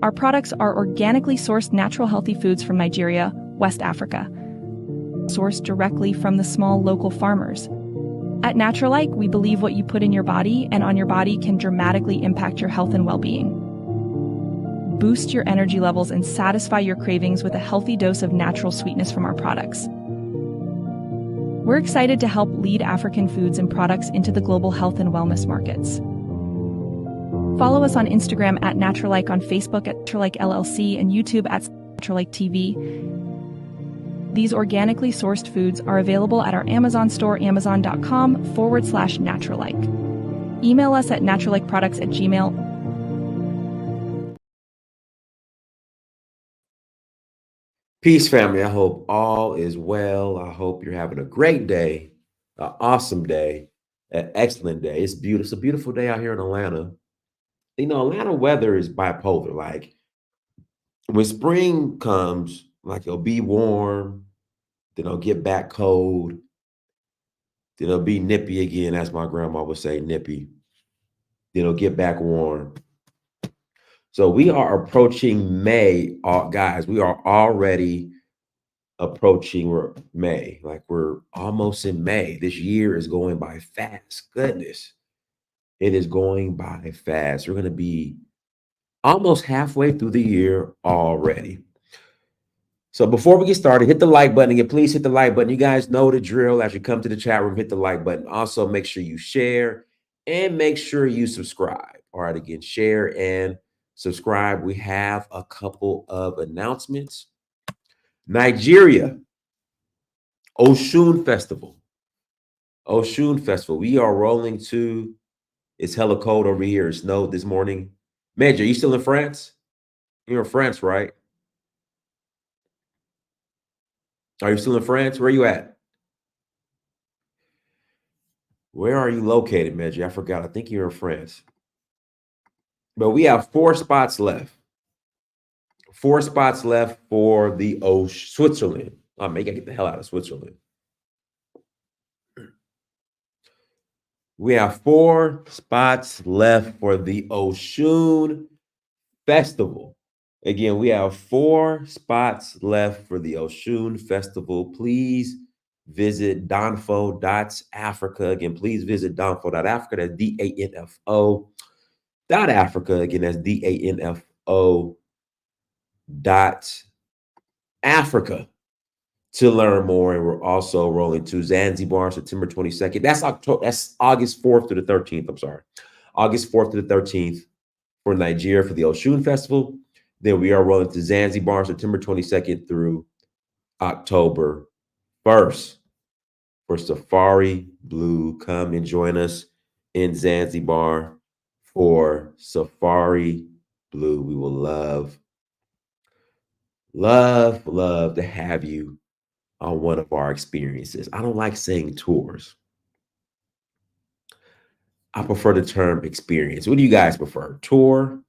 Our products are organically sourced natural healthy foods from Nigeria, West Africa, sourced directly from the small local farmers. At Naturalike, we believe what you put in your body and on your body can dramatically impact your health and well-being. Boost your energy levels and satisfy your cravings with a healthy dose of natural sweetness from our products. We're excited to help lead African foods and products into the global health and wellness markets. Follow us on Instagram at Naturalike, on Facebook at Naturalike LLC, and YouTube at Naturalike TV. These organically sourced foods are available at our Amazon store, amazon.com/Naturalike. Email us at naturalikeproducts@gmail.com. Peace, family. I hope all is well. I hope you're having a great day, an awesome day, an excellent day. It's beautiful. It's a beautiful day out here in Atlanta. You know, Atlanta weather is bipolar. Like when spring comes, like it'll be warm, then it'll get back cold, then it'll be nippy again, as my grandma would say, nippy. Then it'll get back warm. So we are approaching May, guys. We are already approaching May. Like we're almost in May. This year is going by fast. Goodness, it is going by fast. We're going to be almost halfway through the year already. So before we get started, hit the like button again. Please hit the like button. You guys know the drill. As you come to the chat room, hit the like button. Also, make sure you share and make sure you subscribe. All right, again, share and subscribe. We have a couple of announcements. Nigeria, Oshun Festival. Oshun Festival. We are rolling to, it's hella cold over here. It snowed this morning. Major, you still in France? You're in France, right? Are you still in France? Where are you at? Where are you located, Major? I forgot. I think you're in France. But we have 4 spots left. 4 spots left for the Switzerland. Oh, man, you gotta get the hell out of Switzerland. We have 4 spots left for the Oshun Festival. Again, we have 4 spots left for the Oshun Festival. Please visit danfo.africa. Again, please visit danfo.africa. That's DANFO.Africa. Again, that's DANFO.Africa to learn more. And we're also rolling to Zanzibar, September 22nd. That's August 4th to the 13th. I'm sorry. August 4th to the 13th for Nigeria for the Oshun Festival. Then we are rolling to Zanzibar, September 22nd through October 1st for Safari Blue. Come and join us in Zanzibar for Safari Blue. We will love to have you on one of our experiences. I don't like saying tours. I prefer the term experience. What do you guys prefer, tour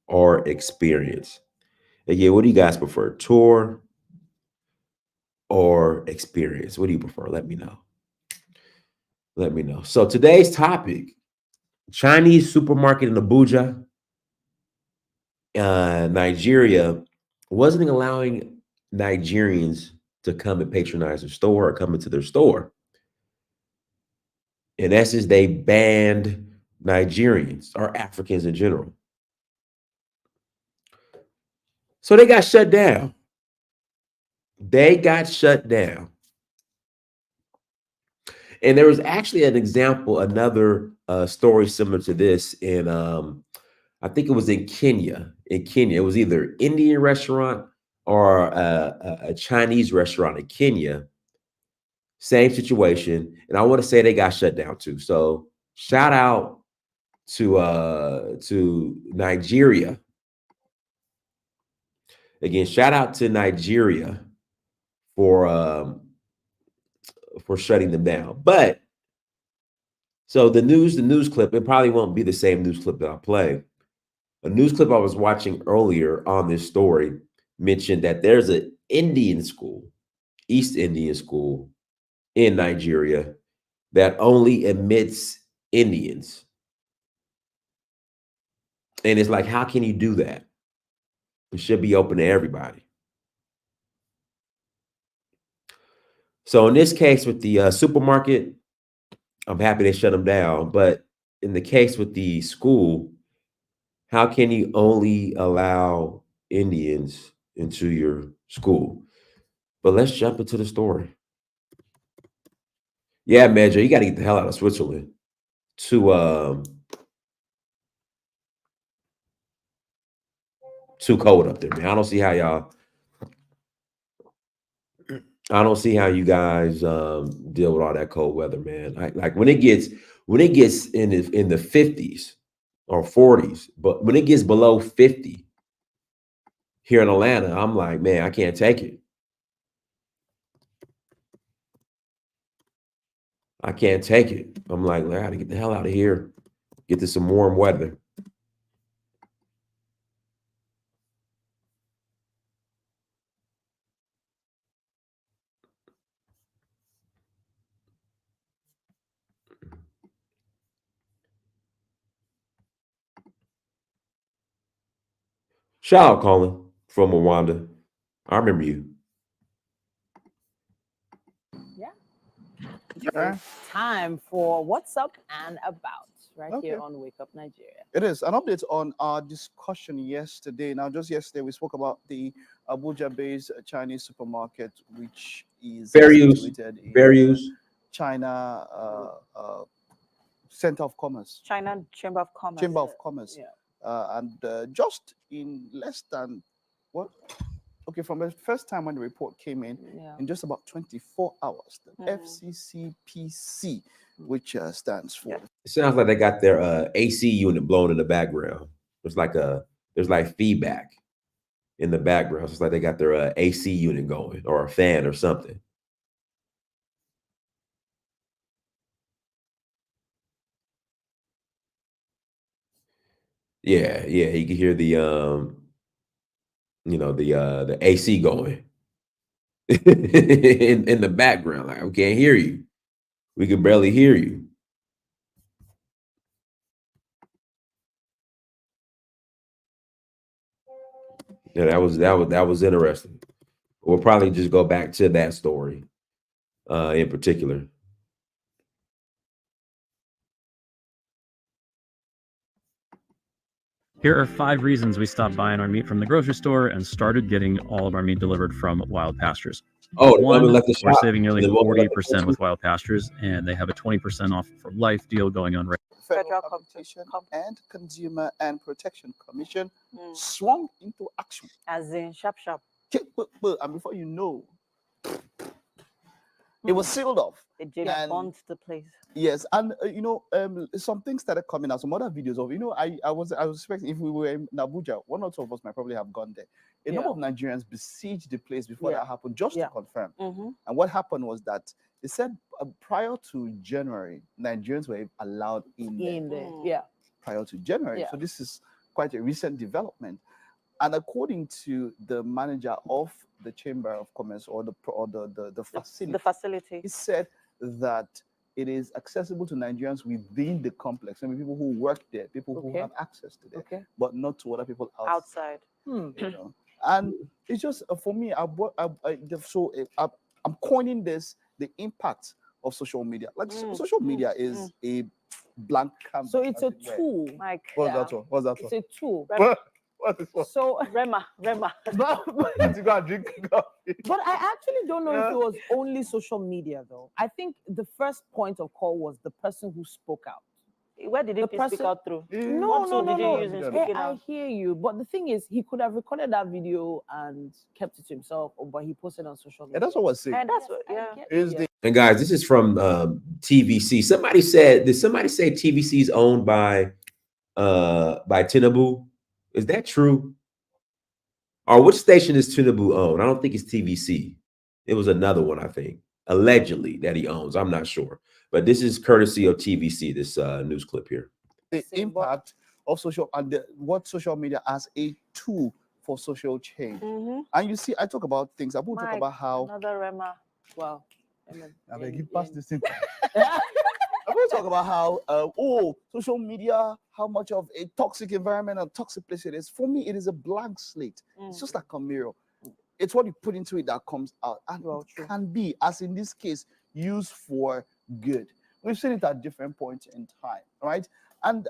or experience? Again, what do you guys prefer, tour or experience? What do you prefer? Let me know. Let me know. So today's topic, Chinese supermarket in Abuja, Nigeria, wasn't allowing Nigerians to come and patronize their store or come into their store. In essence, they banned Nigerians or Africans in general. So they got shut down. They got shut down. And there was actually an example, another story similar to this in, I think it was in Kenya. In Kenya, it was either an Indian restaurant or a Chinese restaurant in Kenya. Same situation. And I want to say they got shut down too. So shout out to Nigeria. Again, shout out to Nigeria for shutting them down. But so the news clip, it probably won't be the same news clip that I play. A news clip I was watching earlier on this story mentioned that there's an Indian school, East Indian school in Nigeria that only admits Indians. And it's like, how can you do that? It should be open to everybody. So in this case with the supermarket, I'm happy they shut them down. But in the case with the school, how can you only allow Indians into your school? But let's jump into the story. Yeah, Major, you got to get the hell out of Switzerland. Too too cold up there, man. I don't see how y'all. I don't see how you guys deal with all that cold weather, man. Like when it gets in the 50s or 40s, but when it gets below 50 here in Atlanta, I'm like, man, I can't take it. I can't take it. I'm like, I gotta get the hell out of here. Get to some warm weather. Shout out Colin from Rwanda. I remember you. Yeah. Time for What's Up and About right here on Wake Up Nigeria. It is an update on our discussion yesterday. Now, just yesterday, we spoke about the Abuja-based Chinese supermarket, which is situated in China Center of Commerce. China Chamber of Commerce. Chamber of Commerce. Yeah. And just in less than, what? Okay, from the first time when the report came in just about 24 hours, the FCCPC, which stands for... It sounds like they got their AC unit blown in the background. There's like feedback in the background. So it's like they got their AC unit going or a fan or something. Yeah, you can hear the the AC going in the background. Like, we can't hear you. We can barely hear you. Yeah, that was interesting. We'll probably just go back to that story in particular. Here are 5 reasons we stopped buying our meat from the grocery store and started getting all of our meat delivered from Wild Pastures. Oh, one, we're saving nearly 40% with Wild Pastures, and they have a 20% off for life deal going on right now. Federal Competition and Consumer and Protection Commission swung into action. As in sharp. And before you know, it was sealed off. They did bond the place. Yes, and some things started coming out. Some other videos of I was expecting if we were in Abuja, one or two of us might probably have gone there. A number of Nigerians besieged the place before that happened, just to confirm. And what happened was that they said prior to January, Nigerians were allowed in there. Yeah. Prior to January, so this is quite a recent development. And according to the manager of the Chamber of Commerce or the facility, he said that it is accessible to Nigerians within the complex. I mean, people who work there, people who have access to it, but not to other people outside. And it's just for me. I'm coining this the impact of social media. Like social media is a blank canvas. So it's a tool. Like what's that? It's a tool. What is what? So Rema. You go and drink coffee. But I actually don't know if it was only social media though. I think the first point of call was the person who spoke out. Where did he speak out through? No. I hear you. But the thing is, he could have recorded that video and kept it to himself, but he posted on social media. And that's what we're saying. And that's what, And guys, this is from TVC. Did somebody say TVC is owned by Tinubu? Is that true? Or which station is Tinubu own? I don't think it's TVC. It was another one, I think, allegedly that he owns. I'm not sure. But this is courtesy of TVC, this news clip here. The impact of social and what social media as a tool for social change. And you see, I talk about things. I will talk about how another Rema. Wow. I beg you pass this thing. I will talk about how social media how much of a toxic environment and toxic place it is. For me, it is a blank slate. It's just like a mirror. It's what you put into it that comes out, and it can be, as in this case, used for good. We've seen it at different points in time, right? And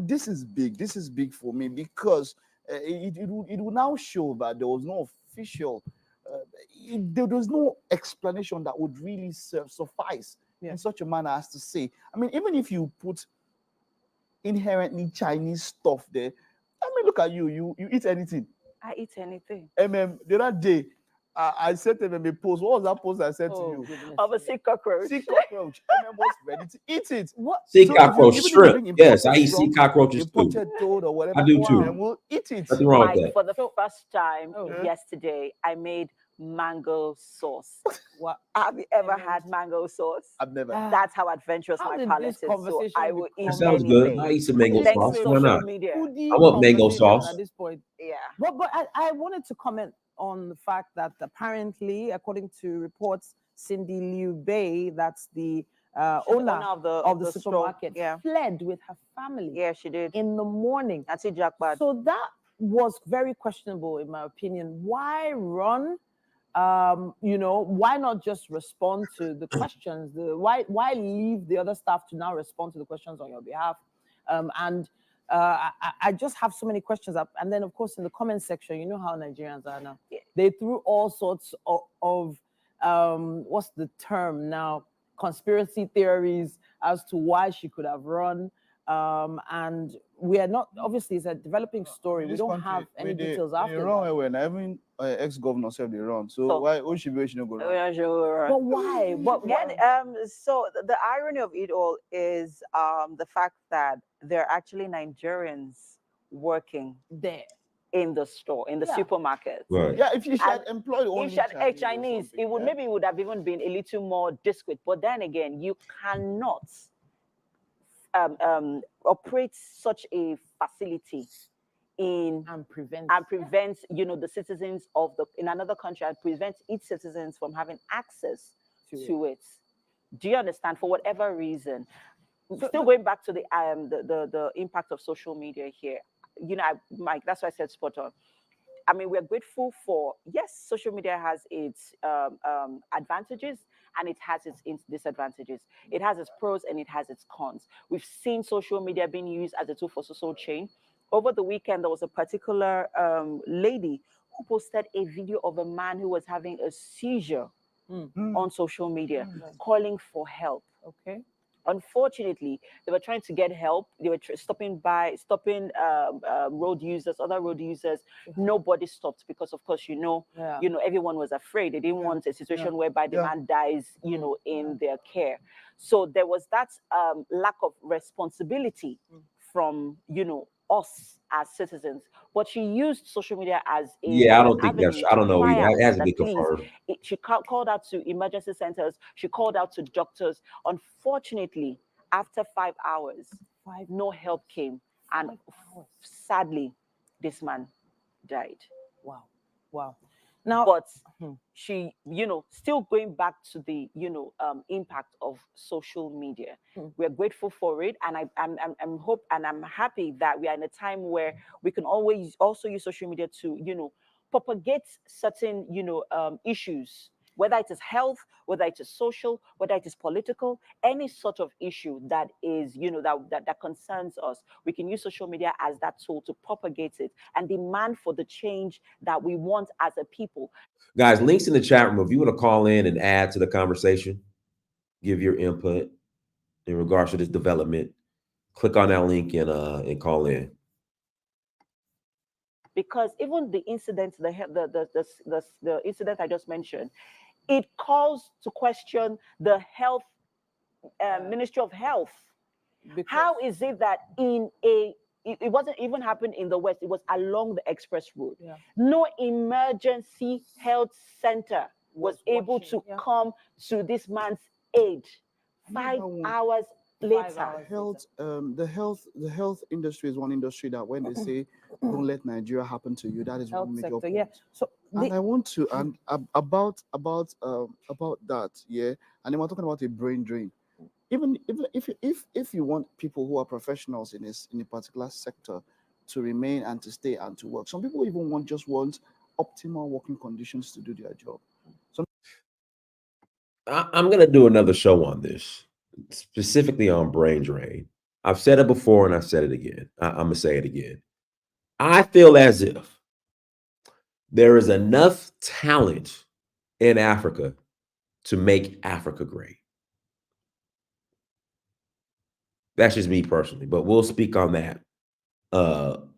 this is big. This is big for me because it will now show that there was no official, there was no explanation that would really suffice in such a manner as to say. I mean, even if you put inherently Chinese stuff there, I mean, look at you. You eat anything. I eat anything. The other day, I sent them a post. What was that post I sent to you? Of a sea cockroach. Sea cockroach. Was ready to eat it. What? Sea cockroach shrimp. Yes, I eat sea cockroaches too. Or whatever, I do too. And we'll eat it. Nothing wrong with that. For the first time yesterday, I made mango sauce. What? Have you ever had mango sauce? I've never. That's how adventurous my palate is. So I will eat That sounds anything. good. I eat some mango sauce. Why not? Media. I want mango sauce. At this point. Yeah. But I wanted to comment on the fact that apparently, according to reports, Cindy Liu Bay, that's the owner of the supermarket, fled with her family. Yeah, she did. In the morning. That's it, Jackpot. So that was very questionable, in my opinion. Why run? Why not just respond to the questions? Why leave the other staff to now respond to the questions on your behalf? I just have so many questions up. And then, of course, in the comment section, you know how Nigerians are now. They threw all sorts of what's the term now? Conspiracy theories as to why she could have run. And we are not, obviously, it's a developing story. We don't have any details after that. When even ex-governor said they run. So why should we not go run? But why? So the irony of it all is the fact that there are actually Nigerians working there in the store, in the supermarket. Right. Yeah, if you had employed only Chinese, it would maybe would have even been a little more discreet. But then again, you cannot operate such a facility and prevent the citizens of in another country and prevent its citizens from having access to it. Do you understand? For whatever reason. Still going back to the impact of social media here. Mike, that's why I said spot on. I mean, we're grateful for, yes, social media has its advantages and it has its disadvantages. It has its pros and it has its cons. We've seen social media being used as a tool for social change. Over the weekend, there was a particular lady who posted a video of a man who was having a seizure on social media, calling for help. Okay. Unfortunately, they were trying to get help. They were stopping road users, other road users. Nobody stopped because, of course, everyone was afraid. They didn't want a situation whereby the man dies, in their care. So there was that lack of responsibility from, us as citizens. But she used social media as a I don't think that's. I don't know. It hasn't been confirmed. She called out to emergency centers. She called out to doctors. Unfortunately, after 5 hours, no help came, and sadly, this man died. Wow. Now, but she, still going back to the, impact of social media. We're grateful for it, and I'm happy that we are in a time where we can always also use social media to, propagate certain, issues, whether it is health, whether it is social, whether it is political, any sort of issue that is, that concerns us. We can use social media as that tool to propagate it and demand for the change that we want as a people. Guys, links in the chat room. If you want to call in and add to the conversation, give your input in regards to this development, click on that link and call in. Because even the incident, the incident I just mentioned, it calls to question the health Ministry of Health. Because how is it that it wasn't even happened in the West, it was along the express road. No emergency health center was able to come to this man's aid 5 hours later. The health industry is one industry that when they say don't let Nigeria happen to you, that is one major point. So I want to about that, and then we're talking about a brain drain. even if you want people who are professionals in a particular sector to remain and to stay and to work, some people even want optimal working conditions to do their job. I'm going to do another show on this, specifically on brain drain. I've said it before and I've said it again. I'm going to say it again. I feel as if there is enough talent in Africa to make Africa great. That's just me personally, but we'll speak on that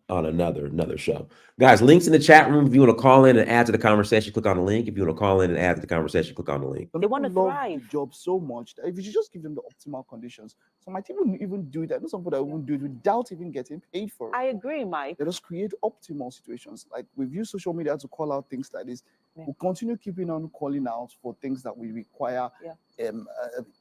on another show. Guys, links in the chat room. If you want to call in and add to the conversation, click on the link. If you want to call in and add to the conversation, click on the link. They want to thrive. The job so much that if you should just give them the optimal conditions, some might even do that. There's some people that won't do it without even getting paid for it. I agree, Mike. Let us create optimal situations. Like we've used social media to call out things like this. Yeah. We'll continue keeping on calling out for things that we require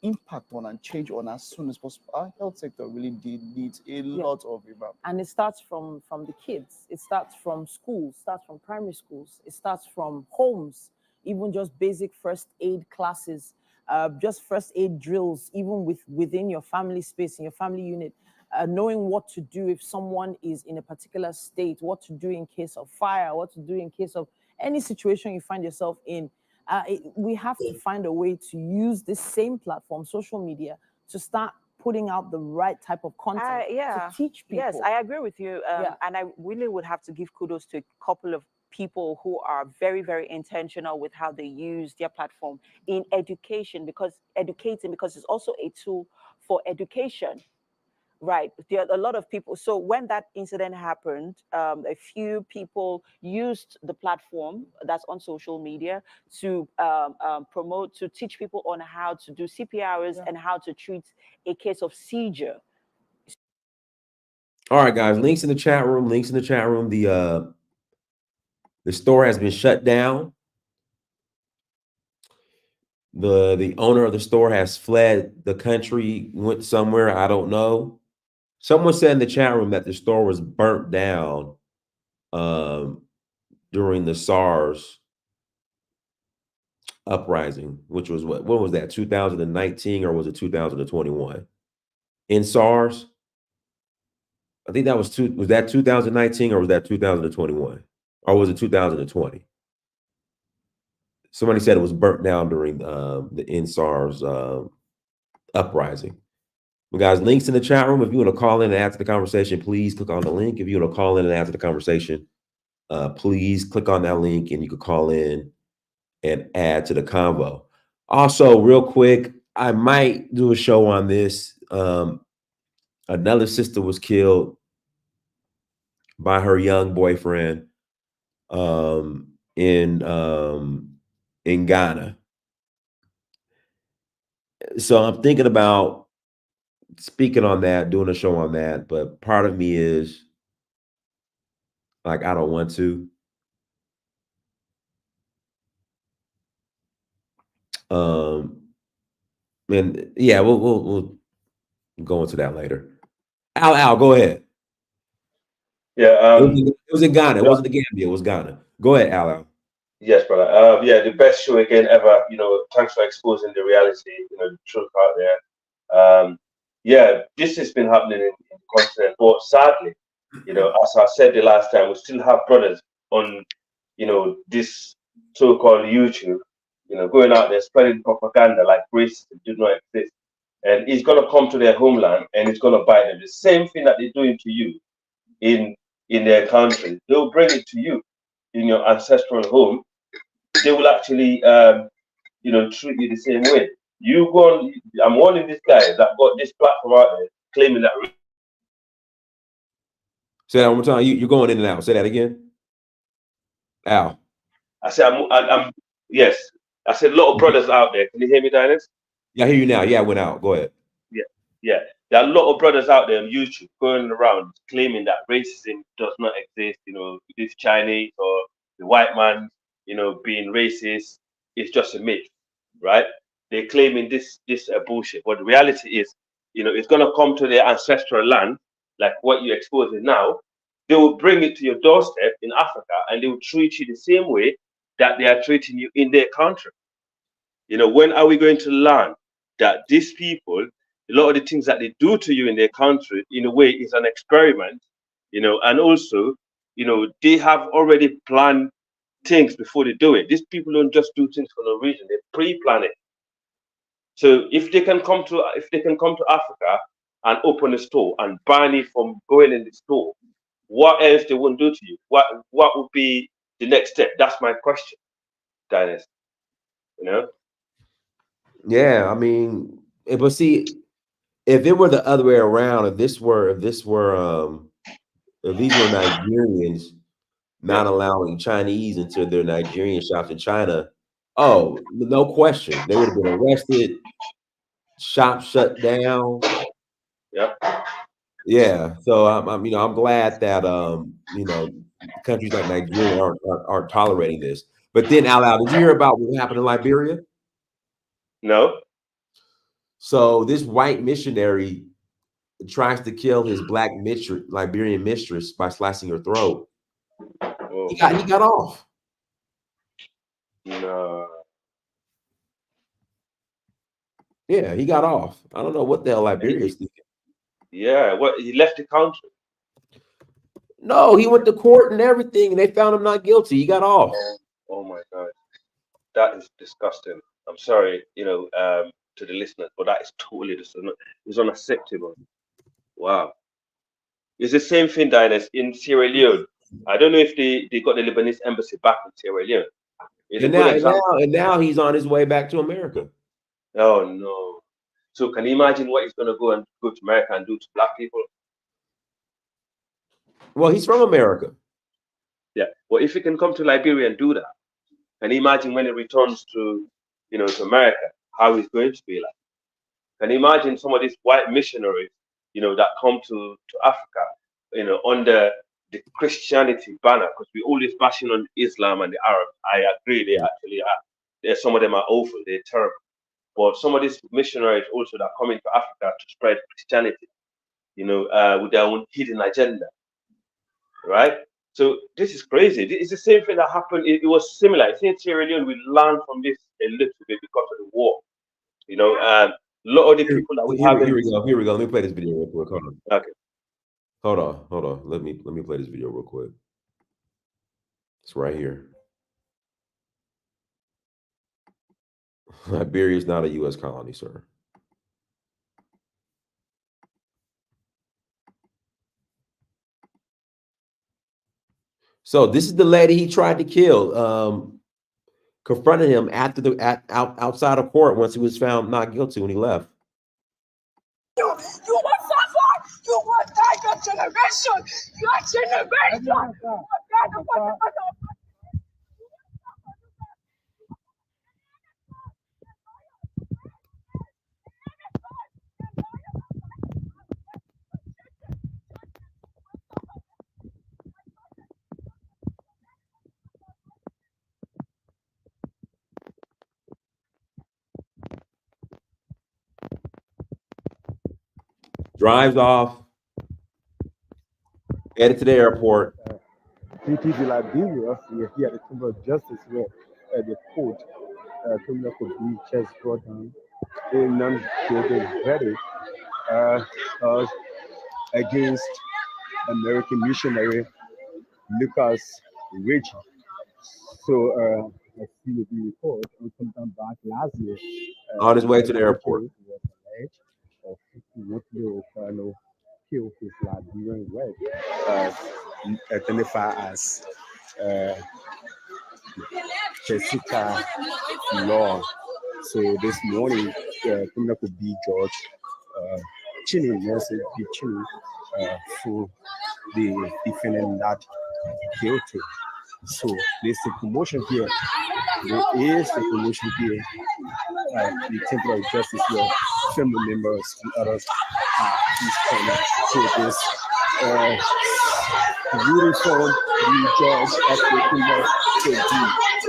impact on and change on as soon as possible. Our health sector really needs a lot of revamp. And it starts from the kids. It starts from schools, starts from primary schools. It starts from homes, even just basic first aid classes, just first aid drills, even within your family space, in your family unit, knowing what to do if someone is in a particular state, what to do in case of fire, what to do in case of any situation you find yourself in. We have to find a way to use this same platform, social media, to start putting out the right type of content to teach people. Yes, I agree with you. And I really would have to give kudos to a couple of people who are very, very intentional with how they use their platform in education, because it's also a tool for education. Right. There are a lot of people. So when that incident happened, a few people used the platform that's on social media to promote, to teach people on how to do CPRs and how to treat a case of seizure. All right, guys, links in the chat room, The store has been shut down. The owner of the store has fled the country, went somewhere, I don't know. Someone said in the chat room that the store was burnt down during the SARS uprising, which was what was that, 2019 or was it 2021? In SARS? I think that was that 2019 or was that 2021? Or was it 2020? Somebody said it was burnt down during the InSARS uprising. Well, guys, links in the chat room. If you want to call in and add to the conversation, please click on the link. If you want to call in and add to the conversation, please click on that link and you can call in and add to the convo. Also, real quick, I might do a show on this. Another sister was killed by her young boyfriend in Ghana. So I'm thinking about speaking on that, doing a show on that, but part of me is like, I don't want to. And yeah, we'll go into that later. Al, go ahead. Yeah, it was in Ghana. It wasn't the Gambia. It was Ghana. Go ahead, Al. Yes, brother. Yeah, the best show again ever. Thanks for exposing the reality. The truth out there. Yeah, this has been happening in the continent, but sadly, as I said the last time, we still have brothers on, this so-called YouTube, going out there spreading propaganda like racism did not exist, and it's gonna come to their homeland and it's gonna bite them. The same thing that they're doing to you in their country, they'll bring it to you in your ancestral home. They will actually, treat you the same way. You go on. I'm warning these guys that got this platform out there claiming that. Say that one more time. You're going in and out. Say that again, Al. I said, I'm yes. I said, a lot of brothers out there. Can you hear me, Dynas? Yeah, I hear you now. Yeah, I went out. Go ahead. Yeah. There are a lot of brothers out there on YouTube going around claiming that racism does not exist. This Chinese or the white man, being racist is just a myth, right? They're claiming this bullshit. But the reality is, it's gonna come to their ancestral land, like what you're exposing now. They will bring it to your doorstep in Africa, and they will treat you the same way that they are treating you in their country. When are we going to learn that these people a lot of the things that they do to you in their country, in a way, is an experiment, and also, they have already planned things before they do it. These people don't just do things for no reason; they pre-plan it. So if they can come to Africa and open a store and ban it from going in the store, what else they won't do to you? What would be the next step? That's my question, Dennis. Yeah, I mean, but see, if it were the other way around, if these were Nigerians not allowing Chinese into their Nigerian shops in China, oh, no question, they would have been arrested, shop shut down. Yeah. Yeah. So I'm glad that countries like Nigeria aren't tolerating this. But then, out loud, did you hear about what happened in Liberia? No. So this white missionary tries to kill his black Liberian mistress by slicing her throat. Oh. He got off. No. Yeah, he got off. I don't know what the hell Liberia is thinking. Yeah, what, he left the country? No, he went to court and everything, and they found him not guilty. He got off. Oh my God, that is disgusting. I'm sorry, to the listeners, but that is totally it's unacceptable. Wow. It's the same thing, Dinus, in Sierra Leone. I don't know if they got the Lebanese embassy back in Sierra Leone. It's a good example. And now he's on his way back to America. Oh no. So can you imagine what he's going to go to America and do to black people? Well, he's from America. Yeah. Well, if he can come to Liberia and do that, can you imagine when he returns to America, how he's going to be like? Can you imagine some of these white missionaries, that come to Africa, under the Christianity banner? Because we always bashing on Islam and the Arabs. I agree, they actually are. Some of them are awful, they're terrible. But some of these missionaries also that come into Africa to spread Christianity, with their own hidden agenda, right? So this is crazy. It's the same thing that happened. It was similar. I think Sierra Leone, we learned from this a little bit because of the war. A lot of the people that we have. Here we go. Let me play this video real quick. Hold on. Okay. Hold on. Let me play this video real quick. It's right here. Liberia is not a U.S. colony, sir. So this is the lady he tried to kill. Confronted him outside of court once he was found not guilty when he left. You want someone? You want your generation? Your generation! Drives off, headed to the airport. PTV Liberia, we're here at the Chamber of Justice where the court, criminal could be just brought down a non-guilty verdict against American missionary Lucas Rich. So I see the report sometime back last year. On his way to the airport. Was alleged of 51 killed his Liberian wife, identified as Jessica Law. So this morning, criminal could be George Chinny, for the defendant not guilty. So there's a promotion here. There is a promotion here. The Temple of Justice, your family members and others is coming to this uniform the judge of the criminal court.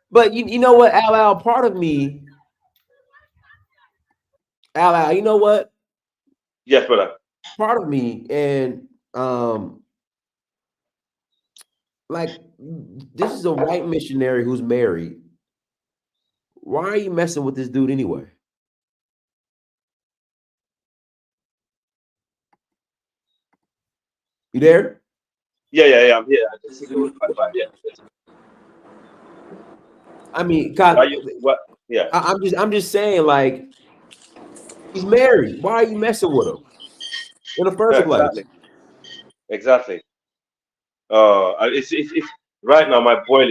But you know what, Al, part of me, Al, you know what? Yes, brother. Part of me, and like, this is a white missionary who's married. Why are you messing with this dude anyway? You there? Yeah. I'm here. Yeah. I mean, God, what? Yeah. I'm just saying, like, he's married. Why are you messing with him in the first place? Exactly. It's right now my blood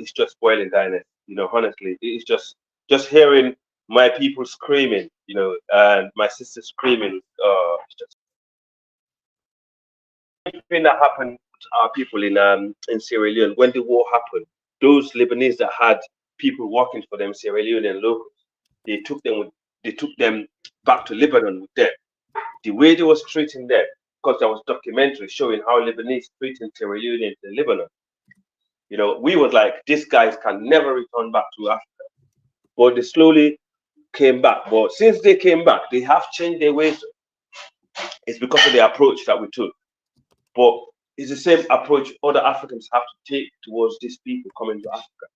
is just boiling, Dynast. You know, honestly, it's just hearing my people screaming, you know, and my sister screaming. It's just thing that happened to our people in Sierra Leone when the war happened. Those Lebanese that had people working for them, Sierra Leonean locals, they took them back to Lebanon with them. The way they was treating them, because there was documentary showing how Lebanese treating Sierra Leoneans in Lebanon. You know, we was like, these guys can never return back to Africa. But they slowly came back. But since they came back, they have changed their ways. It's because of the approach that we took. But it's the same approach other Africans have to take towards these people coming to Africa.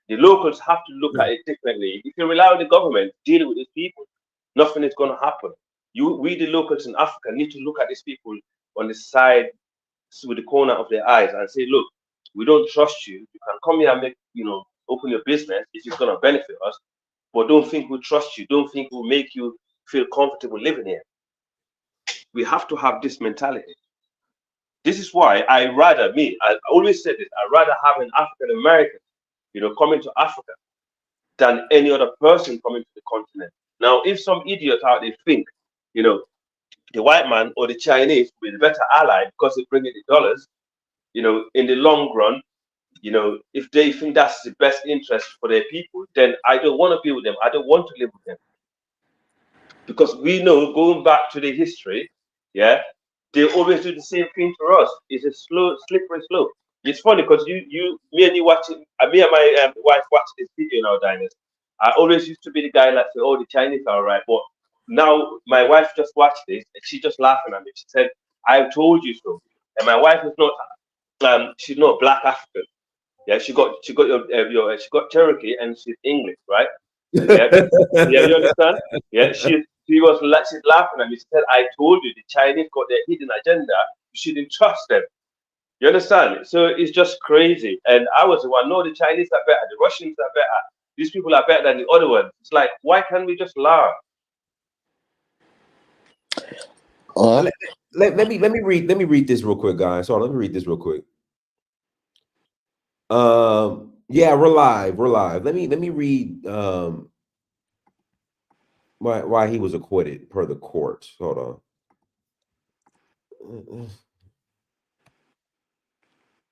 The locals have to look at it differently. If you rely on the government dealing with these people, nothing is going to happen. We, the locals in Africa, need to look at these people on the side, with the corner of their eyes, and say, look, we don't trust you. You can come here and make, open your business if it's going to benefit us, but don't think we trust you. Don't think we'll make you feel comfortable living here. We have to have this mentality. This is why I always said this, I'd rather have an African American, coming to Africa than any other person coming to the continent. Now, if some idiot out there think, the white man or the Chinese will be the better ally because they bring in the dollars, in the long run, if they think that's the best interest for their people, then I don't want to be with them. I don't want to live with them. Because we know, going back to the history, they always do the same thing to us. It's a slippery slope. It's funny because me and my wife watching this video now, Diners. I always used to be the guy that said, "Oh, the Chinese are all right," but now my wife just watched this and she just laughing at me. She said, "I told you so." And my wife is not, she's not Black African. Yeah, she got she got Cherokee and she's English, right? Yeah, you understand? Yeah, she's laughing at me. She said, "I told you the Chinese got their hidden agenda. You shouldn't trust them." You understand? So it's just crazy. And I was the one. No, the Chinese are better. The Russians are better. These people are better than the other ones. It's like, why can't we just laugh? Let me read this real quick, guys. Let me read this real quick. Yeah, we're live. Let me read why he was acquitted per the court. Hold on.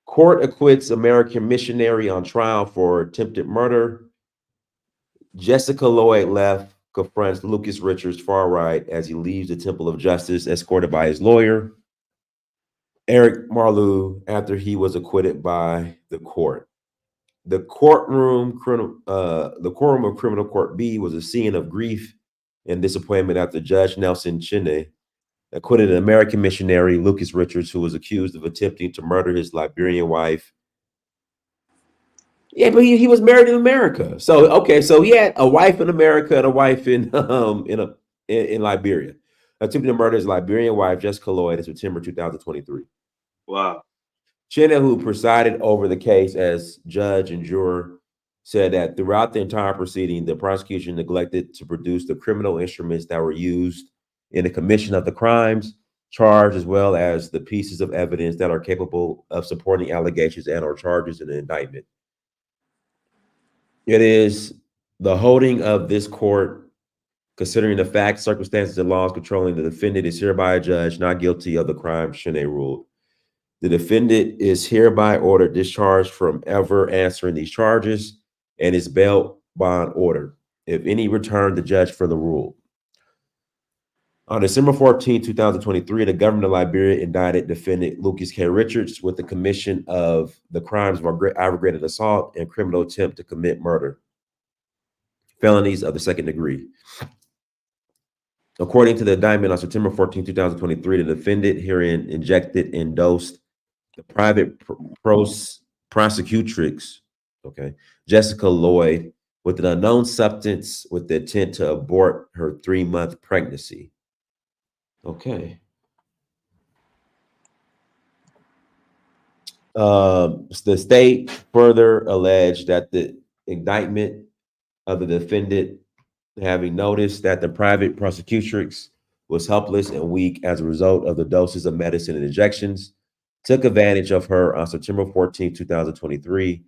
Court acquits American missionary on trial for attempted murder. Jessica Lloyd Leff confronts Lucas Richards far right as he leaves the Temple of Justice, escorted by his lawyer, Eric Marleau, after he was acquitted by the court. The courtroom of Criminal Court B was a scene of grief and disappointment after Judge Nelson Chinne acquitted an American missionary, Lucas Richards, who was accused of attempting to murder his Liberian wife. Yeah, but he was married in America. So he had a wife in America and a wife in Liberia. Attempting to murder his Liberian wife, Jessica Lloyd, in September 2023. Wow. Chinne, who presided over the case as judge and juror, said that throughout the entire proceeding, the prosecution neglected to produce the criminal instruments that were used in the commission of the crimes charged, as well as the pieces of evidence that are capable of supporting allegations and or charges in the indictment. It is the holding of this court, considering the facts, circumstances, and laws controlling the defendant, is hereby adjudged not guilty of the crime Chinne ruled. The defendant is hereby ordered discharged from ever answering these charges and is bail bond ordered, if any, return the judge for the rule. On December 14, 2023, the government of Liberia indicted defendant Lucas K. Richards with the commission of the crimes of aggravated assault and criminal attempt to commit murder, felonies of the second degree. According to the indictment on September 14, 2023, the defendant herein injected and dosed the private prosecutrix, okay, Jessica Lloyd, with an unknown substance with the intent to abort her 3-month pregnancy. Okay. The state further alleged that the indictment of the defendant, having noticed that the private prosecutrix was helpless and weak as a result of the doses of medicine and injections, took advantage of her on September 14, 2023,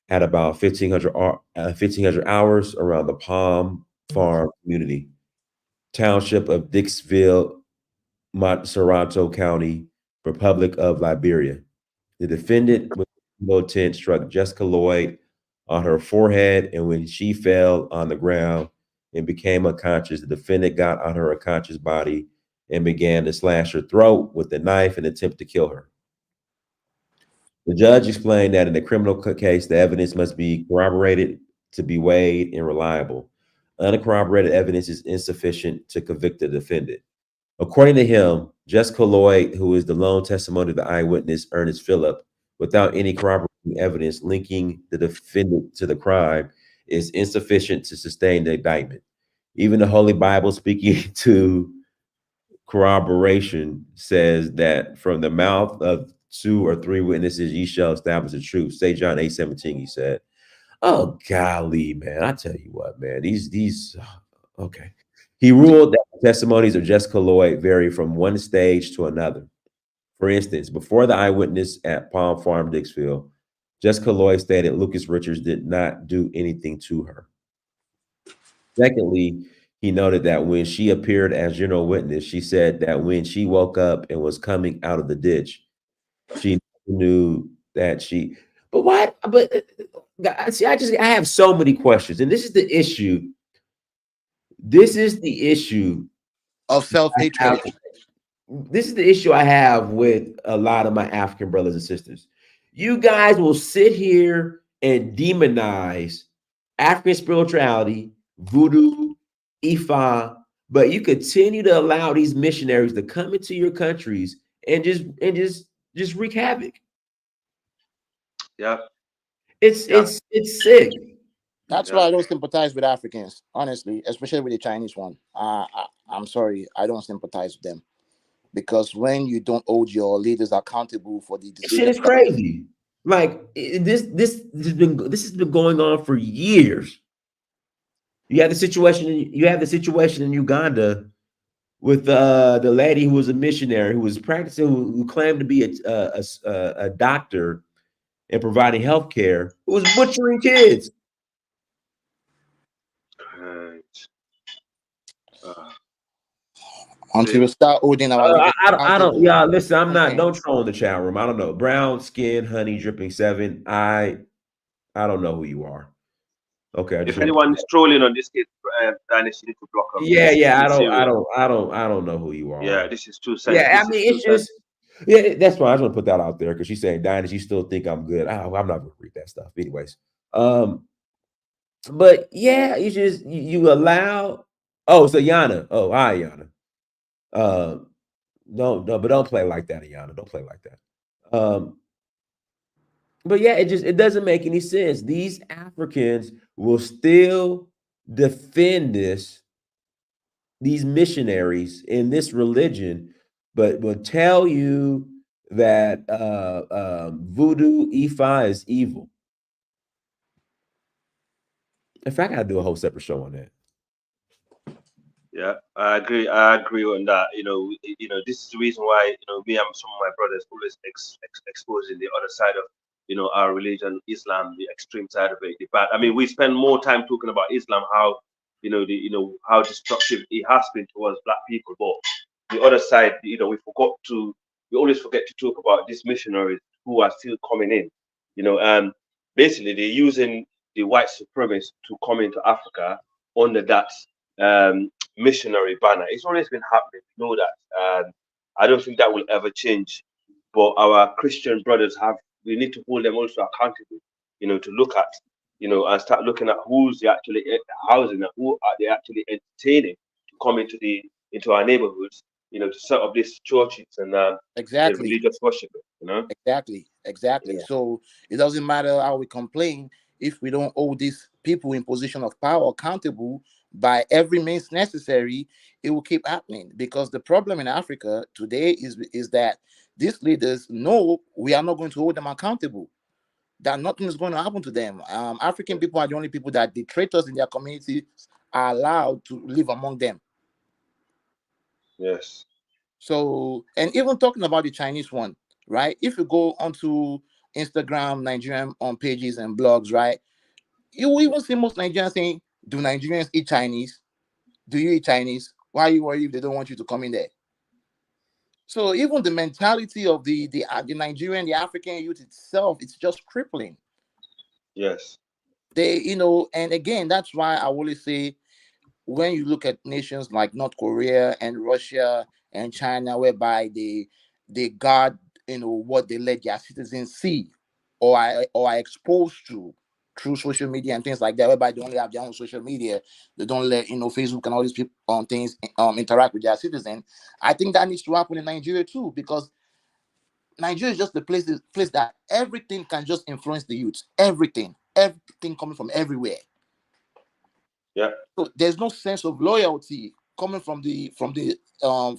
at about 1500 hours around the Palm Farm community, township of Dixville, Montserrat County, Republic of Liberia. The defendant with no intent struck Jessica Lloyd on her forehead, and when she fell on the ground and became unconscious, the defendant got on her unconscious body and began to slash her throat with a knife in an attempt to kill her. The judge explained that in a criminal case, the evidence must be corroborated to be weighed and reliable. Uncorroborated evidence is insufficient to convict the defendant. According to him, Jessica Lloyd, who is the lone testimony of the eyewitness, Ernest Phillip, without any corroborating evidence linking the defendant to the crime, is insufficient to sustain the indictment. Even the Holy Bible, speaking to corroboration, says that from the mouth of 2 or 3 witnesses, ye shall establish the truth. St. John 8:17, he said. Oh, golly, man. I tell you what, man. These, okay. He ruled that the testimonies of Jessica Lloyd vary from one stage to another. For instance, before the eyewitness at Palm Farm, Dixville, Jessica Lloyd stated Lucas Richards did not do anything to her. Secondly, he noted that when she appeared as general witness, she said that when she woke up and was coming out of the ditch, she knew that she. But what? But see, I have so many questions, and this is the issue. This is the issue of self-hatred. This is the issue I have with a lot of my African brothers and sisters. You guys will sit here and demonize African spirituality, voodoo, Ifa, but you continue to allow these missionaries to come into your countries and just wreak havoc. Yeah, it's sick. That's why I don't sympathize with Africans, honestly, especially with the Chinese one. I'm sorry, I don't sympathize with them, because when you don't hold your leaders accountable for the decisions, shit is crazy. Like this has been going on for years. You have the situation in Uganda with the lady who was a missionary, who was practicing, who claimed to be a doctor and providing health care, who was butchering kids. Until we start holding our I don't. Yeah, listen. I'm not. Don't troll in the chat room. I don't know. Brown skin, honey, dripping 7. I don't know who you are. Okay. If anyone is trolling on this kid, Dynasty, need to block them. Yeah. I don't know who you are. Yeah, this is too sensitive. Yeah, I mean, it's just. Yeah, that's why I just want to put that out there, because she's saying, Dynasty, you still think I'm good. I'm not gonna read that stuff, anyways. But yeah, you allow. Oh, so Yana. Oh, hi, Yana. No, but don't play like that, Ayana. Don't play like that. But yeah, it doesn't make any sense. These Africans will still defend these missionaries in this religion, but will tell you that voodoo, Ifa is evil. In fact, I gotta do a whole separate show on that. Yeah, I agree on that. This is the reason why, me and some of my brothers always exposing the other side of, our religion, Islam, the extreme side of it. But I mean, we spend more time talking about Islam, how, how destructive it has been towards Black people. But the other side, we always forget to talk about these missionaries who are still coming in. Basically they're using the white supremacists to come into Africa under that missionary banner. It's always been happening. We know that. I don't think that will ever change. But our Christian brothers we need to hold them also accountable, to look at, and start looking at who's they actually housing and who are they actually entertaining to come into the into our neighborhoods, you know, to set up these churches and exactly, religious worship, you know. exactly. Yeah. So it doesn't matter how we complain if we don't hold these people in position of power accountable by every means necessary. It will keep happening, because the problem in Africa today is that these leaders know we are not going to hold them accountable, that nothing is going to happen to them. African people are the only people that the traitors in their communities are allowed to live among them. Yes. So, and even talking about the Chinese one, right? If you go onto Instagram, Nigerian pages and blogs, right? You will even see most Nigerians saying, "Do Nigerians eat Chinese? Do you eat Chinese? Why are you worried if they don't want you to come in there?" So even the mentality of the Nigerian, the African youth itself, it's just crippling. Yes. They, and again, that's why I always say, when you look at nations like North Korea and Russia and China, whereby they guard, what they let their citizens see or are exposed to through social media and things like that, whereby they only have their own social media, they don't let Facebook and all these people things interact with their citizens. I think that needs to happen in Nigeria too, because Nigeria is just the place that everything can just influence the youth. Everything coming from everywhere. Yeah. So there's no sense of loyalty coming from the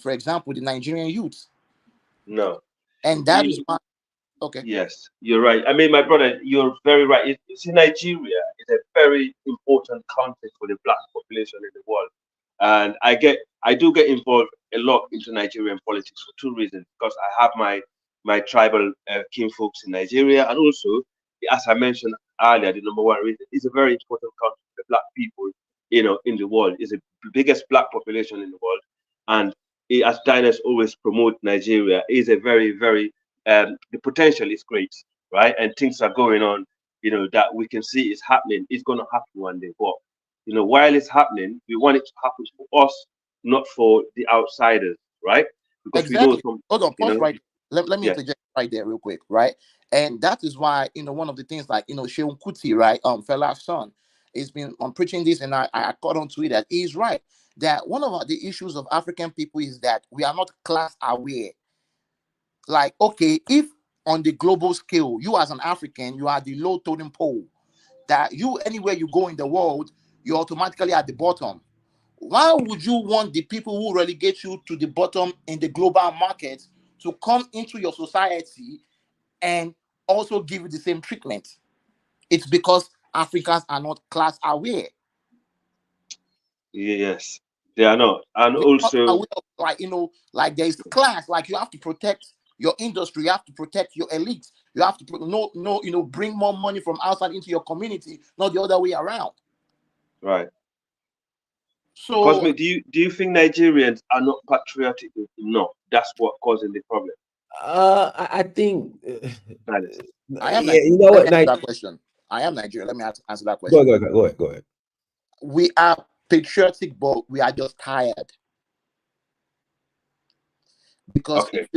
for example, the Nigerian youth. No. And that is why. Okay. Yes, you're right. I mean, my brother, you're very right. You see, Nigeria is a very important country for the black population in the world, and I do get involved a lot into Nigerian politics for two reasons. Because I have my tribal kinfolks in Nigeria, and also, as I mentioned earlier, the number one reason is a very important country for the black people, you know, in the world. It's the biggest black population in the world, and as Diners always promote Nigeria, is a very, very the potential is great, right? And things are going on, you know, that we can see is happening. It's going to happen one day. But, you know, while it's happening, we want it to happen for us, not for the outsiders, right? Because we know Exactly. some, Hold on, you pause know, right. Let me yeah, interject right there real quick, right? And that is why, one of the things like, Sheun Kuti, right? Fela's son, has been preaching this, and I caught on to it that he's right. That one of the issues of African people is that we are not class aware. Like, okay, if on the global scale, you as an African, you are the low totem pole, that you, anywhere you go in the world, you're automatically at the bottom. Why would you want the people who relegate you to the bottom in the global market to come into your society and also give you the same treatment? It's because Africans are not class aware. yes, they are not. And We're not also, aware of, like there's class, like you have to protect your industry, you have to protect your elites, you have to bring more money from outside into your community, not the other way around. right. So, Cosmic, do you think Nigerians are not patriotic enough? That's what causing the problem. I think. I am Yeah, Nigerian. you know Let what? me answer that question. I am Nigerian. Let me answer that question. Go ahead. We are patriotic, but we are just tired. Because Okay.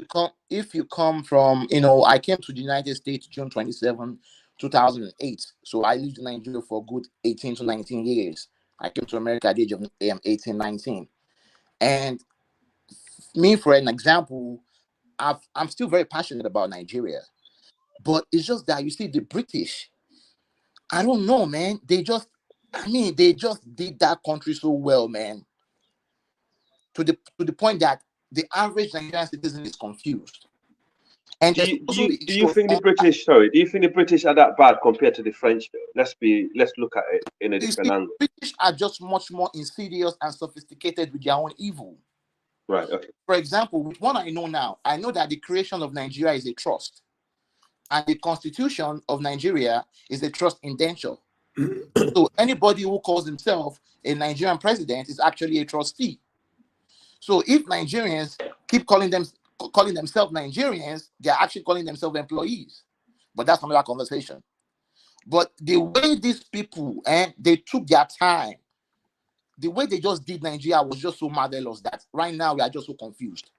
if you come from, I came to the United States June 27, 2008. So I lived in Nigeria for a good 18 to 19 years. I came to America at the age of 18, 19. And me, for an example, I'm still very passionate about Nigeria. But it's just that, you see, the British, I don't know, man. They just did that country so well, man. To the point that the average Nigerian citizen is confused. And Do there's you, do also you, the do issue you think the British, sorry, do you think the British are that bad compared to the French though? Let's look at it in a different angle. The British are just much more insidious and sophisticated with their own evil. Right, okay. For example, with one I know now, I know that the creation of Nigeria is a trust. And the constitution of Nigeria is a trust indenture. So anybody who calls himself a Nigerian president is actually a trustee. So if Nigerians keep calling themselves Nigerians, they're actually calling themselves employees. But that's another conversation. But the way these people, they took their time, the way they just did Nigeria was just so marvelous that right now we are just so confused.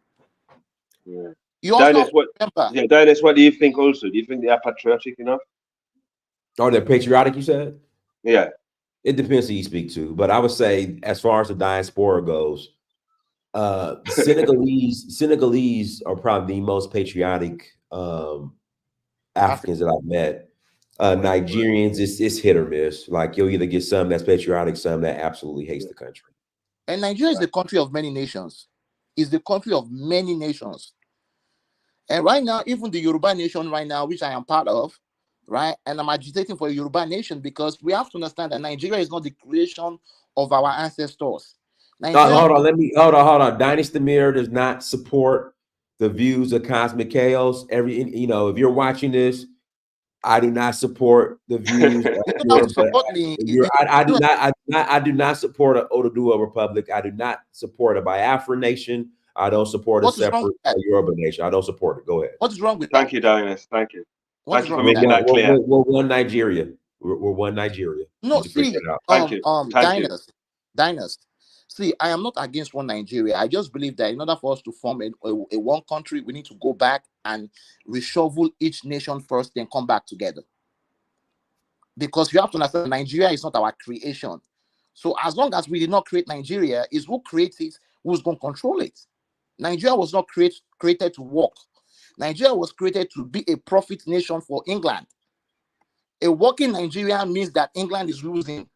Yeah. You also have to remember. Yeah, Dennis, what do you think also? Do you think they are patriotic enough? Oh, they're patriotic, you said? Yeah. It depends who you speak to. But I would say, as far as the diaspora goes, Senegalese are probably the most patriotic Africans that I've met. Nigerians, it's hit or miss. Like you'll either get some that's patriotic, some that absolutely hates the country. And Nigeria is the country of many nations. It's the country of many nations. And right now, even the Yoruba nation right now, which I am part of, right? And I'm agitating for a Yoruba nation because we have to understand that Nigeria is not the creation of our ancestors. Nigeria, hold on. Dynasty Mirror does not support the views of Cosmic Chaos. If you're watching this, I do not support the views of you don't have to support me. I do not support an Oduduwa Republic. I do not support a Biafran nation. I don't support a separate Yoruba nation. I don't support it. Go ahead. What's wrong with Thank you, Dynast. Thank you. What's Thank you for making that clear. We're one Nigeria. We're one Nigeria. No, see, Thank you. Dynast. See, I am not against one Nigeria. I just believe that in order for us to form a one country, we need to go back and reshuffle each nation first, then come back together. Because you have to understand, Nigeria is not our creation. So as long as we did not create Nigeria, is who creates it, who's going to control it. Nigeria was not created to work. Nigeria was created to be a profit nation for England. A working Nigeria means that England is losing.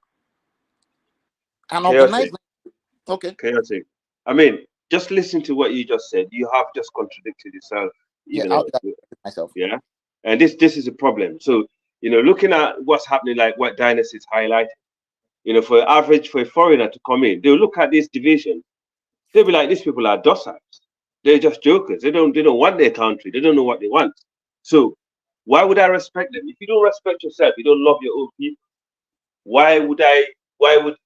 An organized, okay. Chaotic. I mean, just listen to what you just said. You have just contradicted yourself. Myself. Yeah. And this is a problem. So, looking at what's happening, like what Dynasty is highlighting, for a foreigner to come in, they'll look at this division. They'll be like, these people are dociles. They're just jokers. They don't want their country. They don't know what they want. So why would I respect them? If you don't respect yourself, you don't love your own people. Why would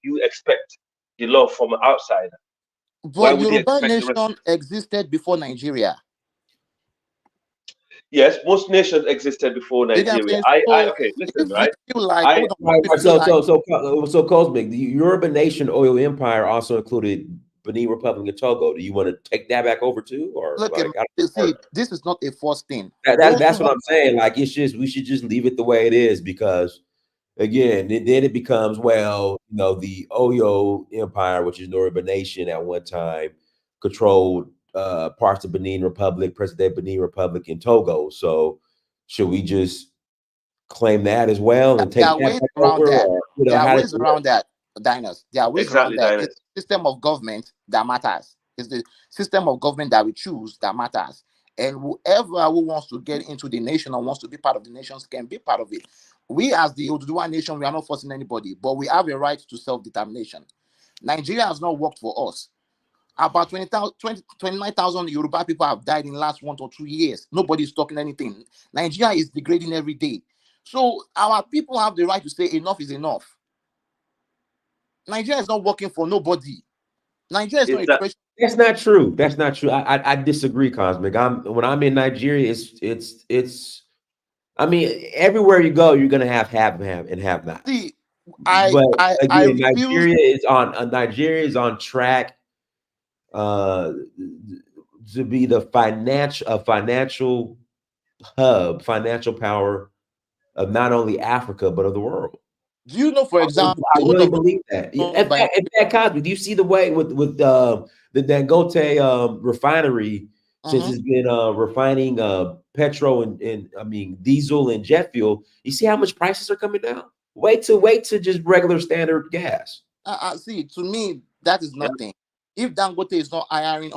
you expect the love from an outsider? But Yoruba nation existed before Nigeria. Yes, most nations existed before Nigeria. Okay, listen, right? So Cosmic, the Yoruba Nation Oil Empire also included Benin Republic and Togo. Do you want to take that back over too, or look? See, this is not a first thing. That's what I'm saying. Like, we should just leave it the way it is, because again, then it becomes, the Oyo Empire, which is Yoruba Nation at one time, controlled parts of Benin Republic, President Benin Republic, and Togo. So should we just claim that as well and take that ways around over? that? There are ways around that, Dynast. There are ways around that. It's the system of government that matters. It's the system of government that we choose that matters. And whoever who wants to get into the nation or wants to be part of the nations can be part of it. We, as the Oduduwa nation, we are not forcing anybody, but we have a right to self-determination. Nigeria has not worked for us. About 29,000 Yoruba people have died in the last 1 or 2 years. Nobody's talking anything. Nigeria is degrading every day. So our people have the right to say enough is enough. Nigeria is not working for nobody. Nigeria is not a question. That's not true. That's not true. I disagree, Cosmic. When I'm in Nigeria, it's I mean, everywhere you go, you're gonna have and have not. See, Nigeria is on track to be the financial hub, financial power of not only Africa but of the world. Do you know, for example, I really believe that. In fact, Cosby, do you see the way with the Dangote refinery, since it's been refining petrol and diesel and jet fuel? You see how much prices are coming down? Wait to just regular standard gas. See, to me, that is nothing. If Dangote is not hiring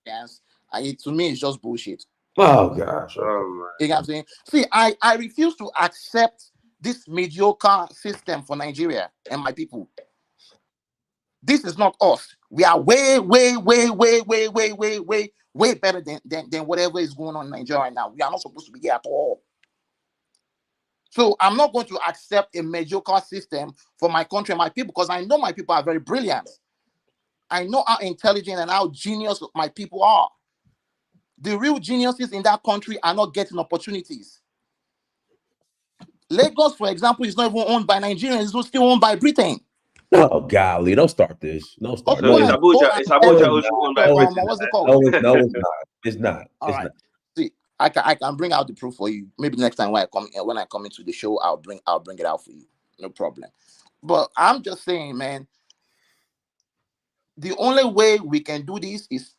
gas, to me, it's just bullshit. Oh gosh. You know what I'm saying? See, I refuse to accept this mediocre system for Nigeria and my people. This is not us. We are way better than whatever is going on in Nigeria right now. We are not supposed to be here at all. So I'm not going to accept a mediocre system for my country and my people, because I know my people are very brilliant. I know how intelligent and how genius my people are. The real geniuses in that country are not getting opportunities. Lagos, for example, is not even owned by Nigerians; it's still owned by Britain. Oh golly, don't start this. Don't start. No, it's Abuja. It's Abuja owned by Britain. What's it called? No, it's not. It's not. All right. See, I can bring out the proof for you. Maybe next time when I come into the show, I'll bring it out for you. No problem. But I'm just saying, man, the only way we can do this is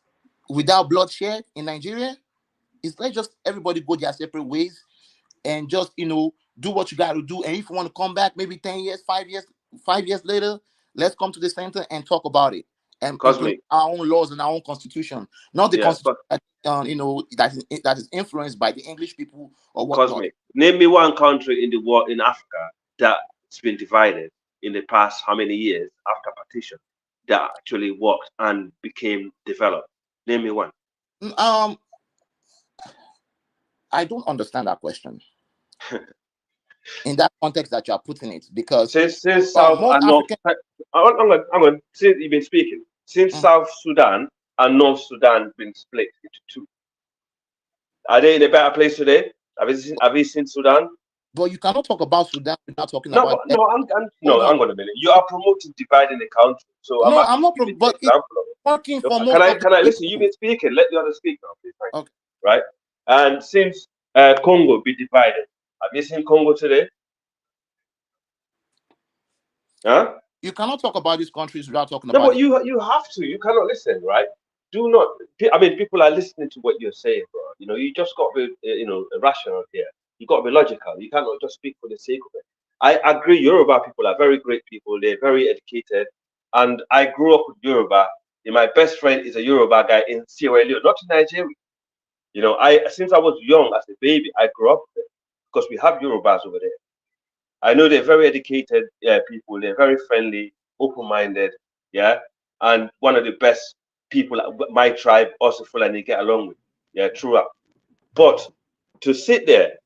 without bloodshed in Nigeria. Is let's just everybody go their separate ways and just do what you got to do. And if you want to come back, maybe 10 years, 5 years later, let's come to the center and talk about it and implement our own laws and our own constitution, not the constitution that is influenced by the English people or what. Cosmic. Name me one country in the world in Africa that's been divided in the past how many years after partition that actually worked and became developed. Name me one. I don't understand that question. In that context that you are putting it, because since South and North, I'm going. Since you've been speaking, since South Sudan and North Sudan been split into two, are they in a better place today? Have you seen Sudan? But you cannot talk about Sudan without talking about. I'm going to minute. You are promoting dividing the country. So I'm not. But working for most. Can I listen? You've been speaking. Let the other speak now, please. Okay. Right. And since Congo be divided, have you seen Congo today? Huh? You cannot talk about these countries without talking about. No, but you have to. You cannot listen, right? Do not. I mean, people are listening to what you're saying, bro. You just got to be, rational here. You got to be logical. You cannot just speak for the sake of it. I agree. Yoruba people are very great people. They're very educated, and I grew up with Yoruba. My best friend is a Yoruba guy in Sierra Leone, not in Nigeria. Since I was young as a baby, I grew up with it because we have Yorubas over there. I know they're very educated people. They're very friendly, open-minded, yeah, and one of the best people. My tribe, also Fula, and they get along with, yeah, throughout. But to sit there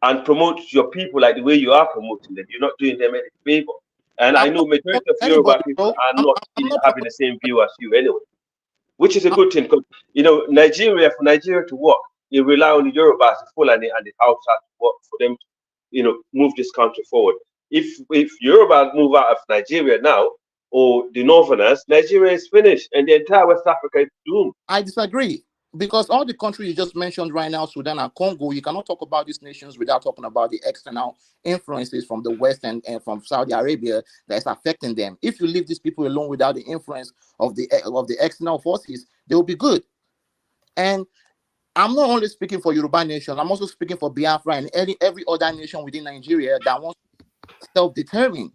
and promote your people like the way you are promoting them, you're not doing them any favor. And I know majority of Yoruba people are not having the same view as you anyway, which is a good thing because for Nigeria to work, you rely on the Yorubas, the Fulani, and the Hausa to work for them to move this country forward. If Yoruba move out of Nigeria now, or the Northerners, Nigeria is finished, and the entire West Africa is doomed. I disagree, because all the countries you just mentioned right now, Sudan and Congo, you cannot talk about these nations without talking about the external influences from the West and from Saudi Arabia that's affecting them. If you leave these people alone without the influence of the external forces, they will be good. And I'm not only speaking for Yoruba nation, I'm also speaking for Biafra and every other nation within Nigeria that wants to self-determine.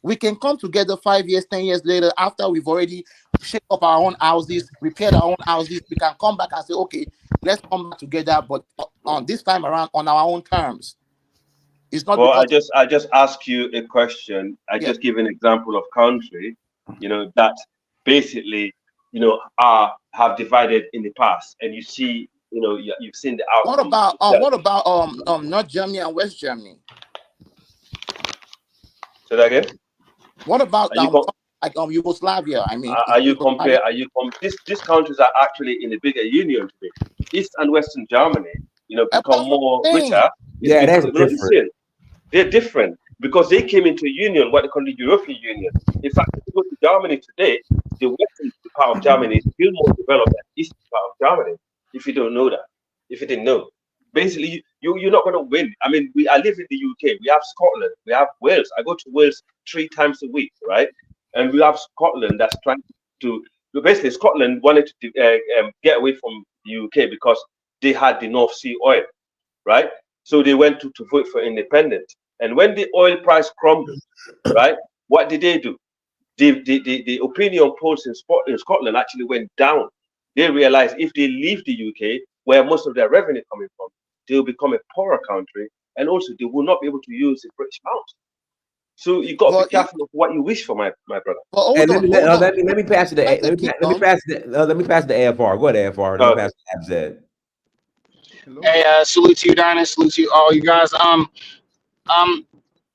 We can come together 5 years, 10 years later, after we've already shaped up our own houses, repaired our own houses. We can come back and say, okay, let's come back together, but on this time around on our own terms. It's not. Well, I just ask you a question. I just give an example of country, that basically, have divided in the past, and you see, you've seen the outcome. What about North Germany and West Germany? Say that again. What about Yugoslavia? I mean, these countries are actually in a bigger union today. East and Western Germany, become more richer. Yeah, that's different. They're different because they came into a union, what they call the European Union. In fact, if you go to Germany today, the western part of Germany is still more developed than the eastern part of Germany. If you don't know that, if you didn't know, basically you're not going to win. I mean, I live in the UK. We have Scotland. We have Wales. I go to Wales 3 times a week, right? And we have Scotland that's trying to. Basically, Scotland wanted to get away from the UK because they had the North Sea oil, right? So they went to vote for independence. And when the oil price crumbled, right, what did they do? The opinion polls in Scotland actually went down. They realized if they leave the UK, where most of their revenue coming from, they will become a poorer country, and also they will not be able to use the British pound. So you got to be careful of what you wish for, my brother. Let me pass it to let me pass the AFR. Go ahead, AFR. Let me pass to Abzed. Hey, salute to you, Donna. Salute to all you guys.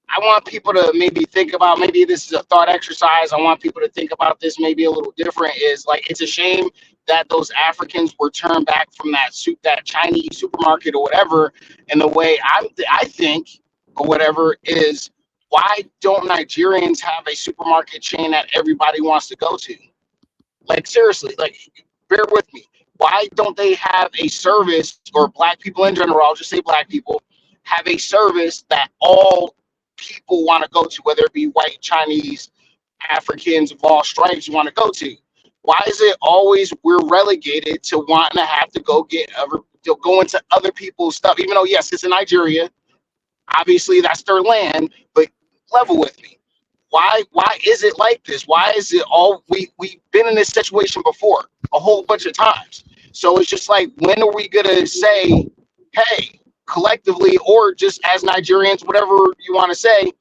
I want people to maybe think about, maybe this is a thought exercise. I want people to think about this maybe a little different. Is like, it's a shame that those Africans were turned back from that Chinese supermarket or whatever. And the way I think or whatever is, why don't Nigerians have a supermarket chain that everybody wants to go to? Like, seriously, like, bear with me. Why don't they have a service, or black people in general, I'll just say black people, have a service that all people want to go to, whether it be white, Chinese, Africans of all stripes want to go to? Why is it always we're relegated to wanting to have to go into other people's stuff? Even though, yes, it's in Nigeria. Obviously, that's their land, but level with me. Why is it like this? Why is it we've been in this situation before a whole bunch of times? So it's just like, when are we gonna say, hey, collectively, or just as Nigerians, whatever you want to say,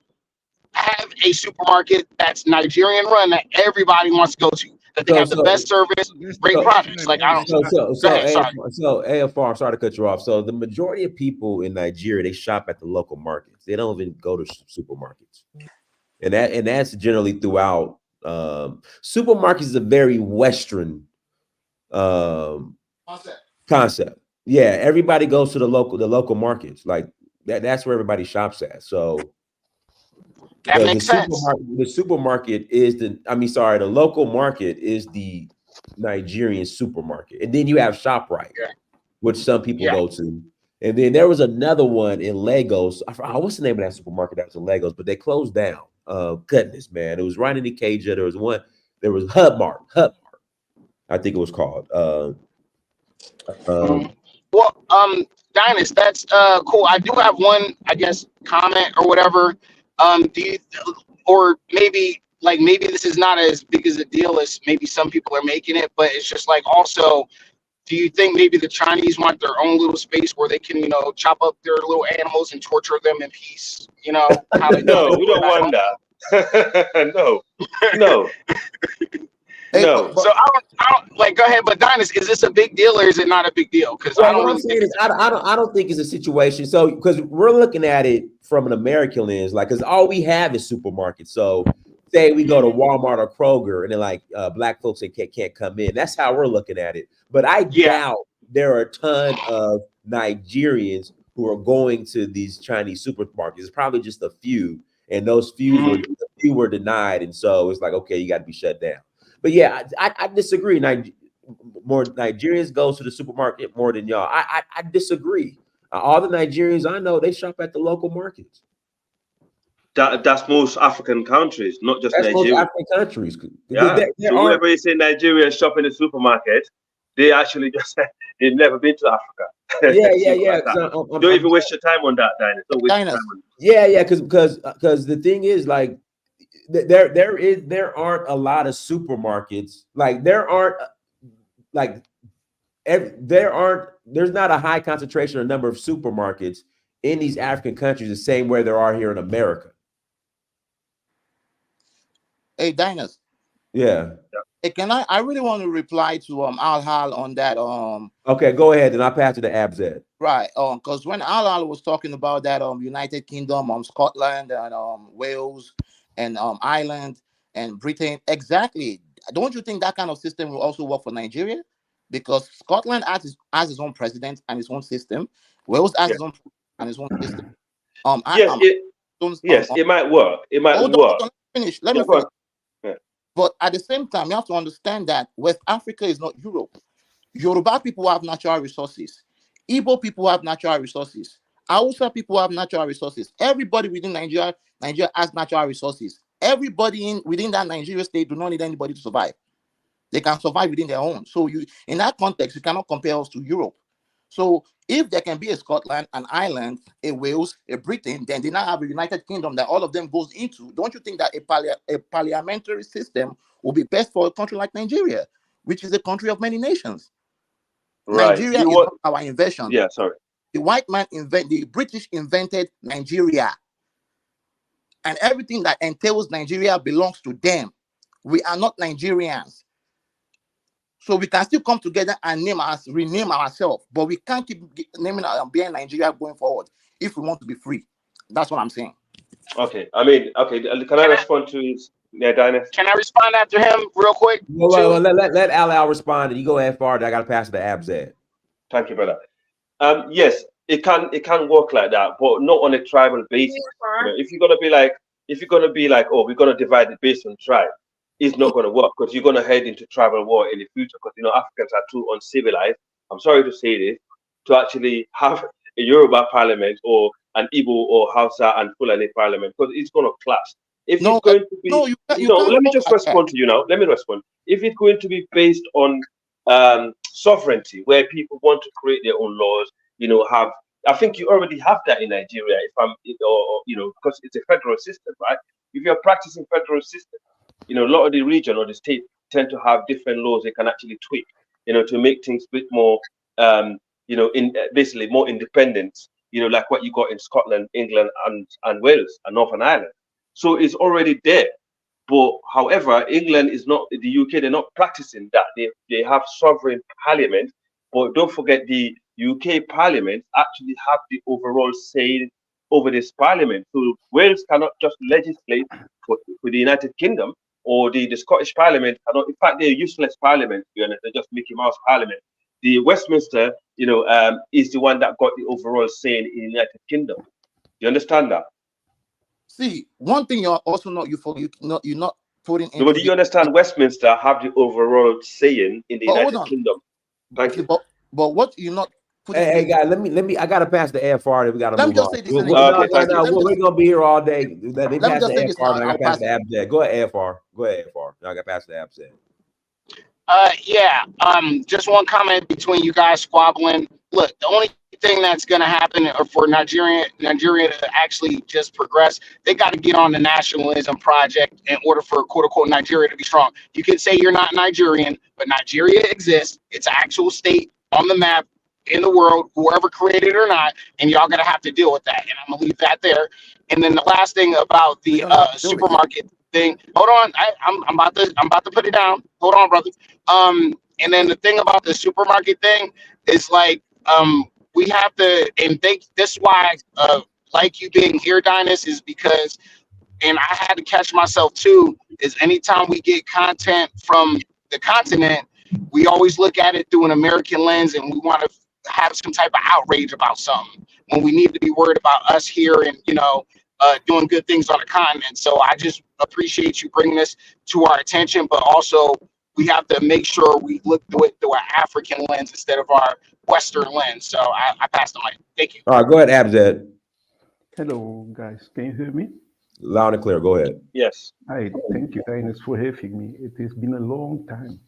have a supermarket that's Nigerian run that everybody wants to go to, that they have the best service, great products. Like, I don't. AFR, I'm sorry to cut you off. So the majority of people in Nigeria, they shop at the local markets. They don't even go to supermarkets, and that's generally throughout. Supermarkets is a very Western concept. Yeah, everybody goes to the local markets. Like that's where everybody shops at. So that makes sense. The supermarket is the local market is the Nigerian supermarket. And then you have ShopRite, which some people go to. And then there was another one in Lagos. I forgot what's the name of that supermarket that was in Lagos, but they closed down. Goodness, man. It was right in Ikeja. There was Hub Mart, I think it was called. Dynast, that's cool. I do have one, I guess, comment or whatever. Or maybe this is not as big as a deal as maybe some people are making it, but it's just like, also, do you think maybe the Chinese want their own little space where they can, chop up their little animals and torture them in peace? No, we don't want that. No. No. So I don't like. Go ahead, but Dynast, is this a big deal or is it not a big deal? Because I don't think it's a situation. So because we're looking at it from an American lens, like, because all we have is supermarkets. So say we go to Walmart or Kroger, and then like black folks can't come in. That's how we're looking at it. But I doubt there are a ton of Nigerians who are going to these Chinese supermarkets. It's probably just a few, and those few were denied, and so it's like, okay, you got to be shut down. But yeah, I disagree. More Nigerians go to the supermarket more than y'all. I disagree. All the Nigerians I know, they shop at the local markets. That's most African countries, not just Nigeria. Most African countries. Yeah. So whoever is in Nigeria shop in the supermarket, they actually just they've never been to Africa. Yeah. Don't even waste your time on that, Dynast. Don't waste your time on Yeah, that. because the thing is, like, there aren't a lot of supermarkets. Like there's not a high concentration or number of supermarkets in these African countries the same way there are here in America. Hey, Dynast. Yeah. Hey, I really want to reply to Al on that. Okay, go ahead, and I'll pass it to Abzed. Right. Because when Al was talking about that United Kingdom, Scotland and Wales and Ireland and Britain, exactly. Don't you think that kind of system will also work for Nigeria? Because Scotland has its own president and its own system. Wales has its own and its own system. It might work. It might work. Let me finish. Yeah. But at the same time, you have to understand that West Africa is not Europe. Yoruba people have natural resources. Igbo people have natural resources. Hausa people have natural resources. Everybody within Nigeria has natural resources. Everybody within that Nigeria state do not need anybody to survive. They can survive within their own. So in that context, you cannot compare us to Europe. So if there can be a Scotland, an Ireland, a Wales, a Britain, then they now have a United Kingdom that all of them goes into. Don't you think that a parliamentary system will be best for a country like Nigeria, which is a country of many nations? Right. Nigeria is not our invention. Yeah, sorry. The British invented Nigeria. And everything that entails Nigeria belongs to them. We are not Nigerians. So we can still come together and rename ourselves, but we can't keep naming being Nigeria going forward if we want to be free. That's what I'm saying. Okay. Can I respond to his Dynast? Can I respond after him real quick? Well, let Al respond, and you go ahead far. I got to pass it to Abzed. Thank you, brother. Yes, it can work like that, but not on a tribal basis. If you're gonna be like, oh, we're gonna divide it based on tribe, it's not gonna work, because you're gonna head into tribal war in the future. Because Africans are too uncivilized. I'm sorry to say this, to actually have a Yoruba parliament or an Igbo or Hausa and Fulani parliament, because it's gonna clash. If No, it's going to be, no, you can't let me talk just like that. respond to you now. Let me respond. If it's going to be based on sovereignty, where people want to create their own laws, I think you already have that in Nigeria. Because it's a federal system, right? If you're practicing federal system, a lot of the region or the state tend to have different laws they can actually tweak, to make things a bit more, basically more independent, like what you got in Scotland, England, and Wales and Northern Ireland. So it's already there. But however, England is not, the UK, they're not practicing that. They have sovereign parliament, but don't forget the UK parliament actually have the overall say over this parliament. So Wales cannot just legislate for the United Kingdom, or the Scottish parliament cannot. In fact, they're useless parliament, to be honest. They're just Mickey Mouse parliament. The Westminster, is the one that got the overall say in the United Kingdom. You understand that? See, one thing you're also you're not putting into. No, but do you understand? Westminster have the overall saying in the United Kingdom. Thank you. But what you're not putting. Hey, guys, let me. I gotta pass the AFR. We gotta move on. Say this. We're gonna be here all day. Let me pass the AFR. I gotta pass the ABZ. Go ahead, AFR. Go ahead, AFR. I gotta pass the ABZ. Just one comment between you guys squabbling. Look, the only thing that's going to happen for Nigeria to actually just progress, they got to get on the nationalism project in order for quote unquote Nigeria to be strong. You can say you're not Nigerian, but Nigeria exists. It's an actual state on the map in the world, whoever created it or not, and y'all gonna have to deal with that. And I'm gonna leave that there. And then the last thing about the supermarket thing. Hold on, I'm about to put it down. Hold on, brother. And then the thing about the supermarket thing is like we have to, and this why like you being here, Dynast, is because, and I had to catch myself too, is anytime we get content from the continent, we always look at it through an American lens, and we want to have some type of outrage about something when we need to be worried about us here and doing good things on the continent. So I just appreciate you bringing this to our attention, but also we have to make sure we look through it through an African lens instead of our Western lens. So I passed the mic. Thank you. All right, go ahead, Abzed. Hello, guys. Can you hear me? Loud and clear. Go ahead. Yes. Hi. Thank you, Dynast, for having me. It has been a long time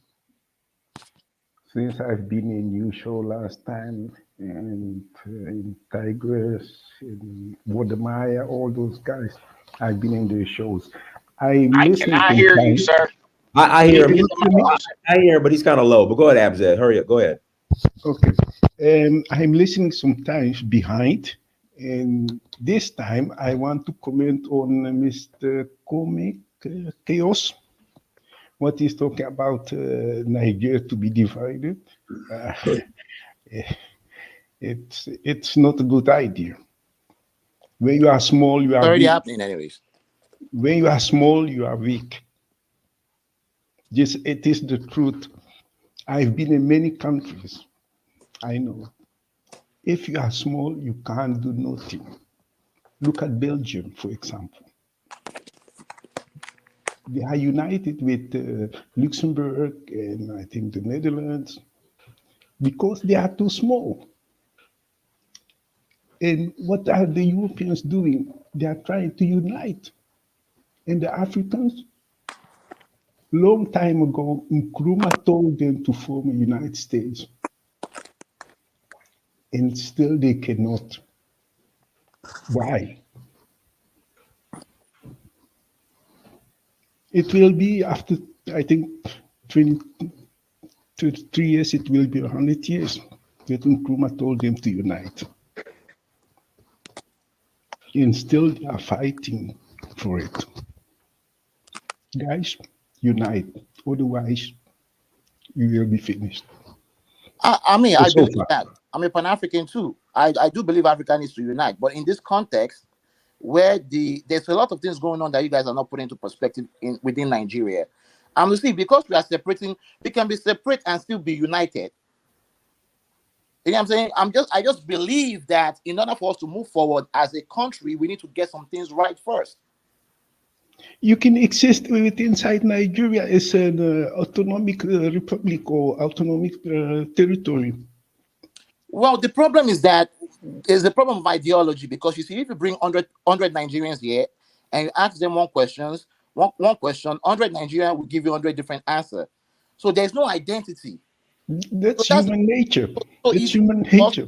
since I've been in your show last time, and in Tigris, in Wadamaya, all those guys. I've been in their shows. I cannot hear you, sir. I hear him. I hear him, but he's kind of low. But go ahead, Abzed. Hurry up. Go ahead. Okay. I'm listening sometimes behind, and this time I want to comment on Mr. Comic Chaos. What he's talking about Nigeria to be divided. It's not a good idea. When you are small, you are already weak. Happening anyways. When you are small, you are weak. Yes, it is the truth. I've been in many countries. I know. If you are small, you can't do nothing. Look at Belgium, for example. They are united with Luxembourg and I think the Netherlands because they are too small. And what are the Europeans doing? They are trying to unite. And the Africans, long time ago, Nkrumah told them to form a United States. And still they cannot. Why? It will be after, I think, 20 to 3 years, it will be 100 years that Nkrumah told them to unite. And still they are fighting for it. Guys, unite. Otherwise, we will be finished. I mean, I believe that. I'm a Pan-African too. I do believe Africa needs to unite. But in this context, where there's a lot of things going on that you guys are not putting into perspective within Nigeria. And you see, because we are separating, we can be separate and still be united. You know what I'm saying? I just believe that in order for us to move forward as a country, we need to get some things right first. You can exist inside Nigeria as an autonomic republic or autonomic territory. Well, the problem is that there's a problem of ideology, because you see, if you bring 100 Nigerians here and you ask them one question, 100 Nigerians will give you 100 different answers. So there's no identity. That's human nature. So it's human nature.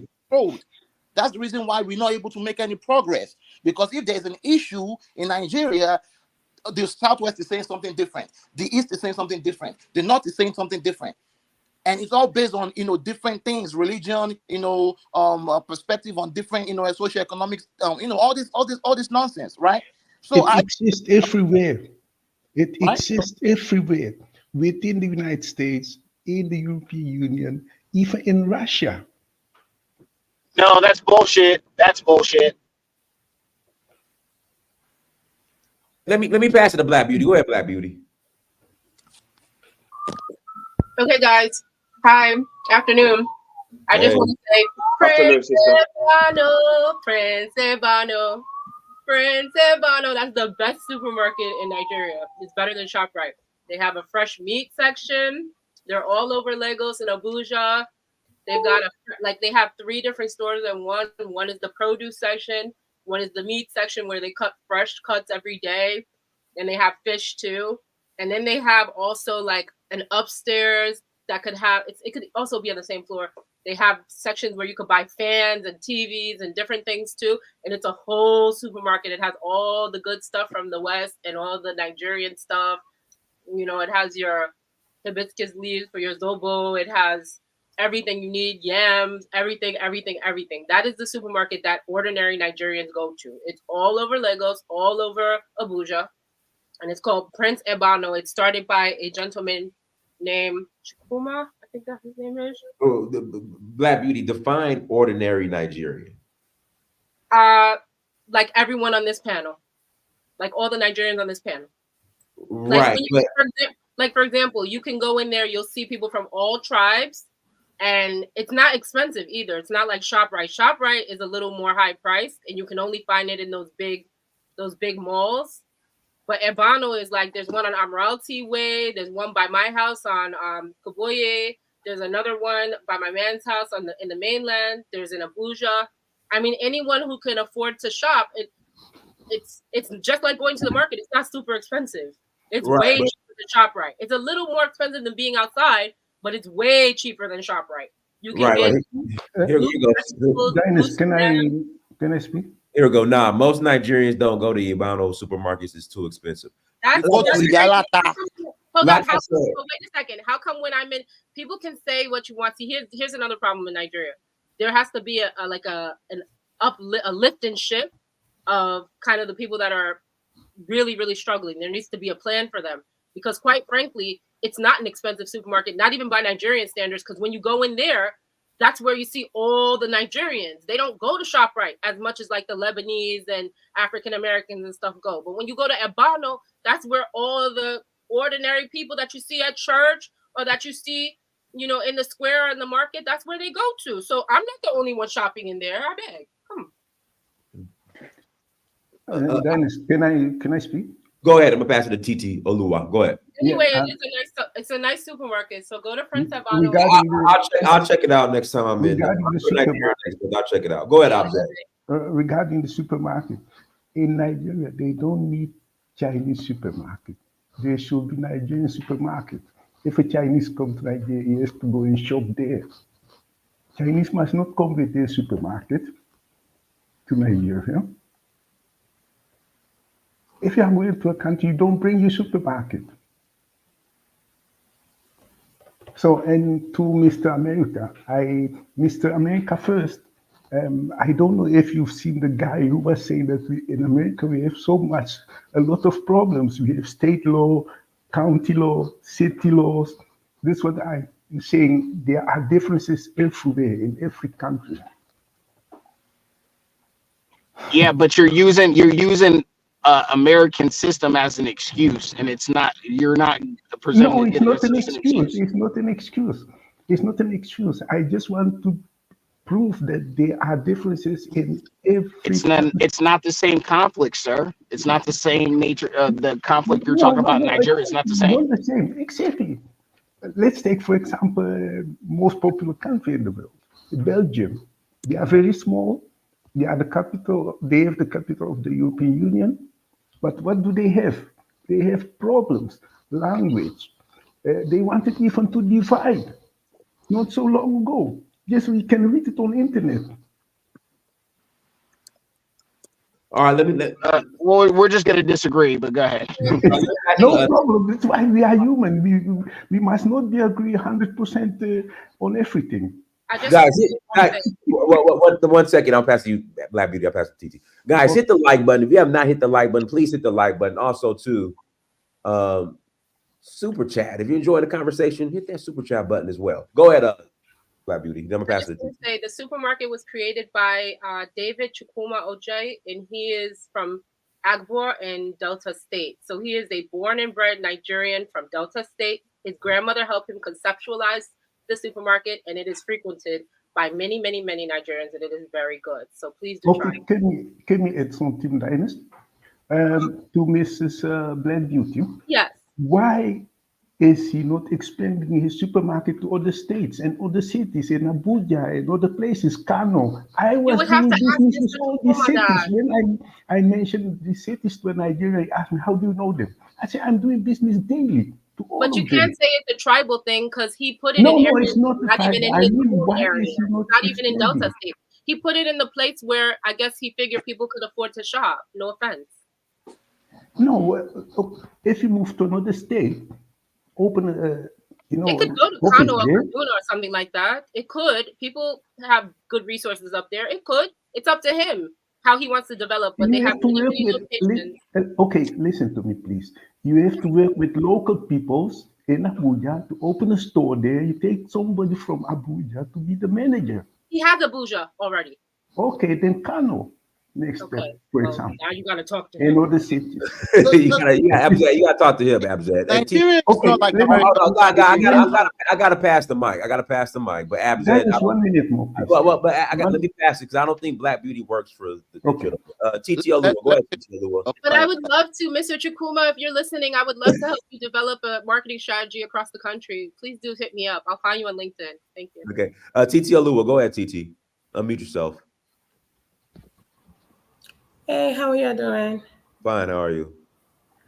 That's the reason why we're not able to make any progress. Because if there's an issue in Nigeria, the Southwest is saying something different. The East is saying something different. The North is saying something different. And it's all based on, different things, religion, perspective on different, socioeconomics, all this nonsense, right? So it exists everywhere. It right? exists everywhere, within the United States, in the European Union, even in Russia. No, that's bullshit. That's bullshit. Let me pass it to Black Beauty. Go ahead, Black Beauty. Okay, guys. Hi. Afternoon. I just want to say, Prince Ebano, Prince Ebano, Prince Ebano. That's the best supermarket in Nigeria. It's better than ShopRite. They have a fresh meat section. They're all over Lagos and Abuja. They've got they have 3 different stores in one. One is the produce section. One is the meat section where they cut fresh cuts every day. And they have fish too. And then they have also like an upstairs that could have, it could also be on the same floor. They have sections where you could buy fans and TVs and different things too. And it's a whole supermarket. It has all the good stuff from the West and all the Nigerian stuff. It has your hibiscus leaves for your zobo. It has everything you need, yams, everything. That is the supermarket that ordinary Nigerians go to. It's all over Lagos, all over Abuja. And it's called Prince Ebano. It's started by a gentleman named Chukuma. I think that's his name is. Oh, the Black Beauty, define ordinary Nigerian. Like everyone on this panel. Like all the Nigerians on this panel. Right. For example, you can go in there, you'll see people from all tribes, and it's not expensive either. It's not like ShopRite. ShopRite is a little more high priced, and you can only find it in those big malls. But Ebano is like, there's one on Amiralty Way. There's one by my house on Kaboye. There's another one by my man's house in the mainland. There's in Abuja. I mean, anyone who can afford to shop, it's just like going to the market. It's not super expensive. It's way cheaper than ShopRite. It's a little more expensive than being outside, but it's way cheaper than ShopRite. You can get Here we go. Dennis, can I speak? Here we go. Nah, most Nigerians don't go to Ebano supermarkets. It's too expensive. Hold on. Wait a second. How come when I'm in, people can say what you want? See, here's another problem in Nigeria. There has to be a lift and shift of kind of the people that are really, really struggling. There needs to be a plan for them, because quite frankly, it's not an expensive supermarket, not even by Nigerian standards, because when you go in there, that's where you see all the Nigerians. They don't go to ShopRite as much as like the Lebanese and African Americans and stuff go. But when you go to Ebano, that's where all the ordinary people that you see at church or that you see, in the square or in the market, that's where they go to. So I'm not the only one shopping in there. I beg. Come. Dennis, can I speak? Go ahead. I'm gonna pass it to TT Oluwa. Go ahead. Anyway, it's a nice supermarket. So go to Prince Ebano. I'll check it out next time I'm in. I'll check it out. Go ahead, Abzad. Regarding the supermarket, in Nigeria, they don't need Chinese supermarket. There should be Nigerian supermarket. If a Chinese comes to Nigeria, he has to go and shop there. Chinese must not come with their supermarket to Nigeria. If you are going to a country, you don't bring your supermarket. So, and to Mr. America, Mr. America first, I don't know if you've seen the guy who was saying that in America we have a lot of problems. We have state law, county law, city laws. This is what I'm saying. There are differences everywhere in every country. Yeah, but you're using American system as an excuse, and it's not. You're not presenting. No, it's not an excuse. It's not an excuse. It's not an excuse. I just want to prove that there are differences in every. It's not the same conflict, sir. It's not the same nature of the conflict you're talking about in Nigeria. It's not the same. Not the same, exactly. Let's take, for example, most popular country in the world, Belgium. They are very small. They are the capital. They have the capital of the European Union. But what do they have? They have problems, language. They wanted even to divide not so long ago. Yes, we can read it on the internet. All right, let me. Well, we're just gonna disagree, but go ahead. No problem. That's why we are human. We must not be agree 100% on everything. Guys, the 1 second, I'll pass to you, Black Beauty. I'll pass to TT. Guys, hit the like button. If you have not hit the like button, please hit the like button. Also, too, super chat. If you enjoy the conversation, hit that super chat button as well. Go ahead, Black Beauty. Then I'm gonna pass it to you. Say the supermarket was created by David Chukwuma Ojai, and he is from Agbor in Delta State. So he is a born and bred Nigerian from Delta State. His grandmother helped him conceptualize the supermarket, and it is frequented by many, many, many Nigerians, and it is very good. So please do try. Can we add something, Dynast? To Mrs. Black Beauty? Yes. Why is he not expanding his supermarket to other states and other cities in Abuja and other places, Kano? I was doing business with all these cities. When I mentioned these cities to a Nigerian, he asked me, how do you know them? I said, I'm doing business daily to all of them. But you can't say it's a tribal thing because he put it in areas, it's not even in his own area, not even in Delta State. He put it in the place where I guess he figured people could afford to shop. No offense. No, if you move to another state, open it could go to Kano or Kaduna or something like that. It could. People have good resources up there. It could. It's up to him how he wants to develop. But they have many locations. Okay, listen to me, please. You have to work with local peoples in Abuja to open a store there. You take somebody from Abuja to be the manager. He has Abuja already. Okay, then Kano. Next step, for example. Now you gotta talk to him. In other cities. you gotta talk to him, Abzad. I gotta pass the mic. But Abzad, 1 minute more. But let me pass it because I don't think Black Beauty works for the TTL. Go ahead, TTL. But I would love to, Mr. Chukwuma, if you're listening, I would love to help you develop a marketing strategy across the country. Please do hit me up. I'll find you on LinkedIn. Thank you. Okay. TTL, go ahead, TT. Unmute yourself. Hey, how are you doing? Fine, how are you?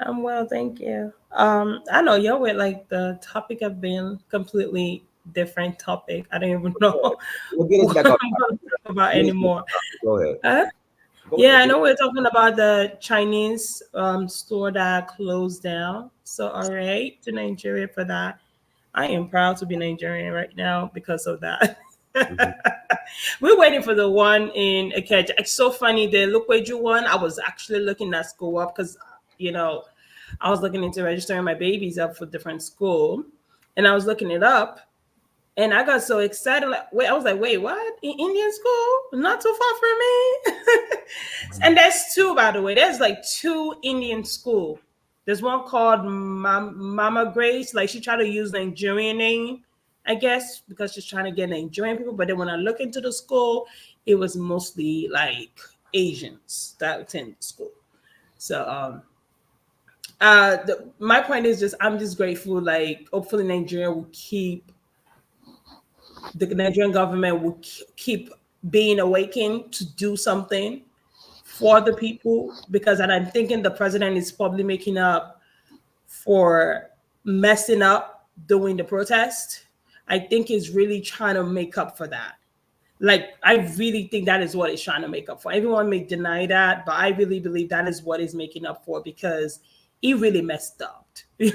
I'm well, thank you. I know y'all with like the topic have been completely different topic. I don't even know we'll get us back what I'm going to talk about anymore. Go ahead. I know we're talking about the Chinese store that closed down. So all right to Nigeria for that. I am proud to be Nigerian right now because of that. We're waiting for the one in Ikeja. It's so funny. The Lukweju one, I was actually looking at school up because, I was looking into registering my babies up for different school. And I was looking it up. And I got so excited. I was like, wait, what? In Indian school? Not too far from me? And there's two, by the way. There's like two Indian school. There's one called Mama Grace. Like she tried to use the Nigerian name, I guess, because she's trying to get Nigerian people. But then when I look into the school, it was mostly like Asians that attend the school. So my point is just, I'm just grateful. Like hopefully Nigeria will keep, the Nigerian government will keep being awakened to do something for the people, because I'm thinking the president is probably making up for messing up during the protest. I think he's really trying to make up for that. Like, I really think that is what he's trying to make up for. Everyone may deny that, but I really believe that is what he's making up for, because he really messed up. He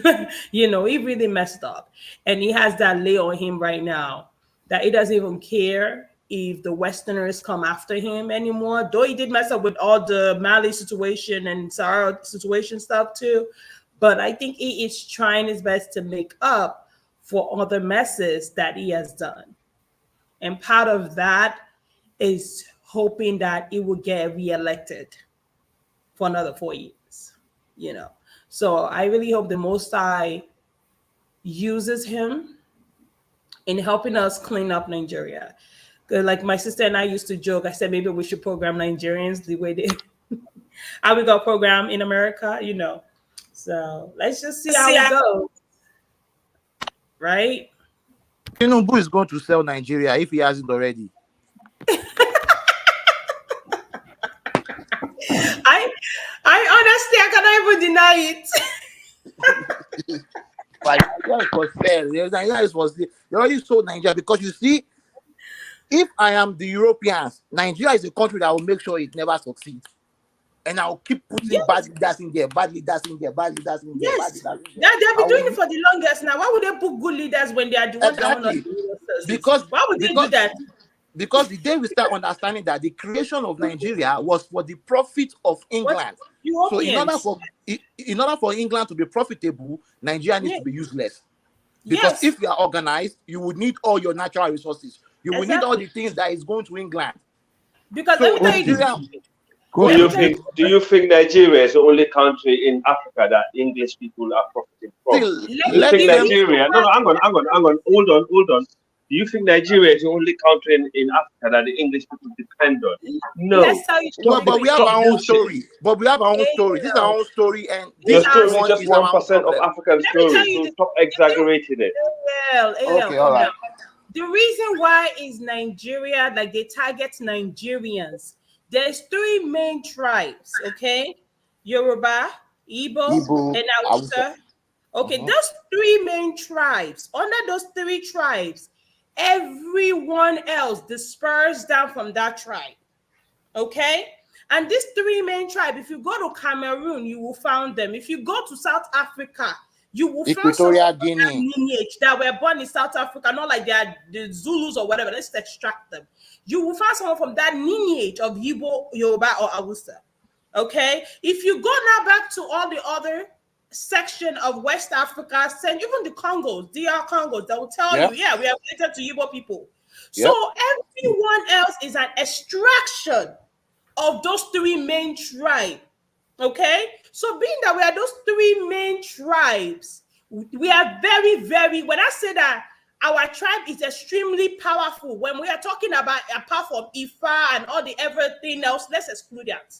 really messed up. And he has that lay on him right now that he doesn't even care if the Westerners come after him anymore. Though he did mess up with all the Mali situation and Sahel situation stuff too. But I think he is trying his best to make up for other messes that he has done. And part of that is hoping that he will get reelected for another 4 years, So I really hope the Most High uses him in helping us clean up Nigeria. Like my sister and I used to joke, I said, maybe we should program Nigerians the way they, how we got programmed in America, So let's just see how it goes. Right? Tinubu is going to sell Nigeria if he hasn't already. I honestly, I cannot deny it. Like Nigeria was fair. Nigeria was they already sold Nigeria because you see, if I am the Europeans, Nigeria is a country that will make sure it never succeeds. And I'll keep putting bad leaders in there, bad leaders in there, bad leaders in there, bad leaders in there. They've been doing it for the longest now. Why would they put good leaders when they are the ones that want to do it? Because why would they do that? Because the day we start understanding that the creation of Nigeria was for the profit of England. So in order for England to be profitable, Nigeria needs to be useless. Because if you are organized, you would need all your natural resources. You will need all the things that is going to England. Because so Nigeria. Do you think Nigeria is the only country in Africa that English people are profiting from? Do you think Nigeria? No, hang on. Hold on. Do you think Nigeria is the only country in Africa that the English people depend on? No. But we have our own story. This is our own story, and your story is just 1% of African story. So stop exaggerating it. Okay, all right. The reason why is Nigeria, like they target Nigerians. There's three main tribes, okay? Yoruba, Igbo, and Hausa. Okay, those three main tribes. Under those three tribes, everyone else dispersed down from that tribe, okay? And these three main tribes, if you go to Cameroon, you will find them. If you go to South Africa, you will find some lineage that were born in South Africa, not like they are the Zulus or whatever. Let's extract them. You will find someone from that lineage of Igbo, Yoruba, or Hausa. Okay? If you go now back to all the other section of West Africa, and even the Congos, DR Congos, that will tell you, we are related to Igbo people. So everyone else is an extraction of those three main tribes. Okay? So being that we are those three main tribes, we are very, very, when I say that our tribe is extremely powerful, when we are talking about apart from Ifa and all the everything else, let's exclude that.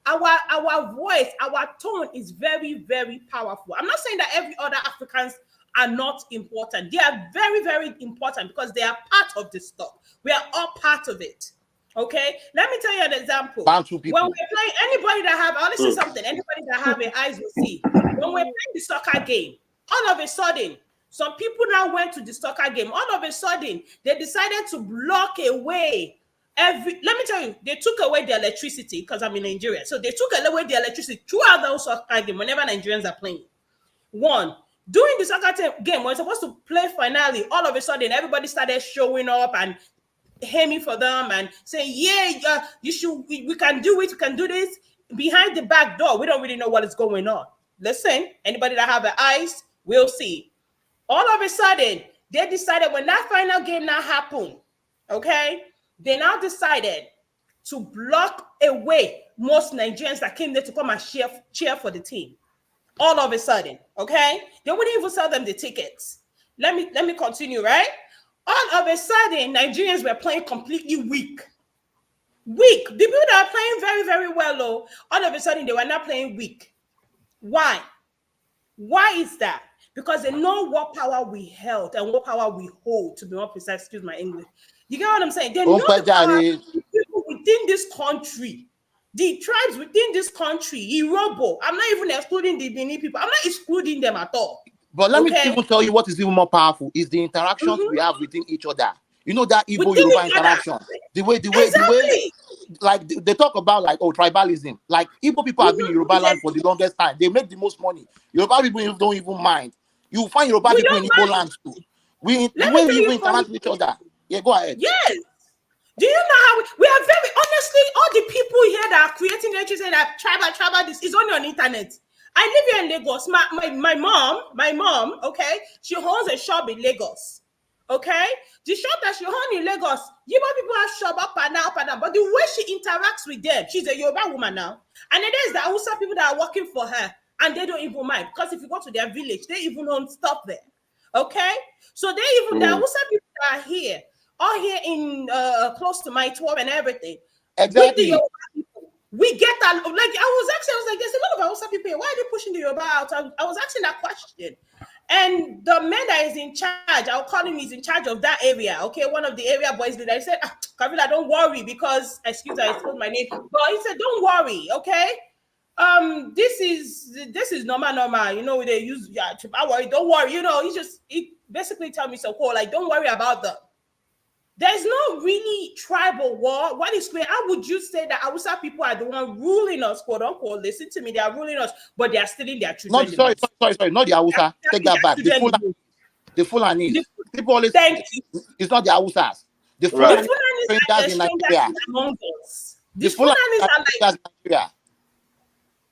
Our voice, our tone is very, very powerful. I'm not saying that every other Africans are not important. They are very, very important because they are part of this stuff. We are all part of it. Okay, let me tell you an example. When we're playing, anybody that have, I'll listen something, anybody that have their eyes will see. When we're playing the soccer game, all of a sudden, some people now went to the soccer game. All of a sudden, they decided to block away let me tell you, they took away the electricity because I'm in Nigeria. So they took away the electricity throughout the soccer game whenever Nigerians are playing. During the soccer game, we're supposed to play finale. All of a sudden, everybody started showing up and aiming for them and saying, you should, we can do it, we can do this. Behind the back door, we don't really know what is going on. Listen, anybody that have eyes will see. All of a sudden, they decided when that final game now happened, okay, they now decided to block away most Nigerians that came there to come and cheer for the team. All of a sudden, okay? They wouldn't even sell them the tickets. Let me continue, right? All of a sudden, Nigerians were playing completely weak. The people that are playing very, very well, all of a sudden, they were not playing weak. Why? Why is that? Because they know what power we held and what power we hold, to be more precise, excuse my English. You get what I'm saying? They know the power of the people within this country, the tribes within this country, Irobo. I'm not even excluding the Benin people. I'm not excluding them at all. But let me even tell you what is even more powerful is the interactions we have within each other. You know that Igbo Yoruba interaction. The way, like they talk about like tribalism. Like Igbo people have been in Yoruba land for the longest time. They make the most money. Yoruba people don't even mind. You find Yoruba people in Igbo land too. The way we even interact with each other. Yeah, go ahead. Yes. Do you know how we are very honestly, all the people here that are creating nature and that tribal, this is only on the internet. I live here in Lagos. My mom, okay, she owns a shop in Lagos. Okay, the shop that she owns in Lagos, Yoruba people have shop up and down, but the way she interacts with them, she's a Yoruba woman now, and it is the Hausa people that are working for her, and they don't even mind because if you go to their village, they even don't stop there. Okay, so they even the Hausa people that are here, all here in close to my 12 and everything. Exactly. We get that. Like I was like, there's a lot of Hausa people here. Why are they pushing the Yoruba out? I was asking that question. And the man that is in charge, I'll call him, he's in charge of that area. Okay, one of the area boys did. I said, Kavila, don't worry because, excuse me, I told my name. But he said, don't worry, okay? this is normal. You know, they use don't worry. You know, it basically tell me so cool. Like, don't worry about them. There's no really tribal war. What is clear? How would you say that Hausa people are the one ruling us, quote unquote? Listen to me, they are ruling us, but they are stealing their children. Sorry, not the Hausa. Take that back. The Fulani. People always say it's not the Hausas. The Fulani are strangers in Nigeria. Among us. The Fulani are like Nigeria.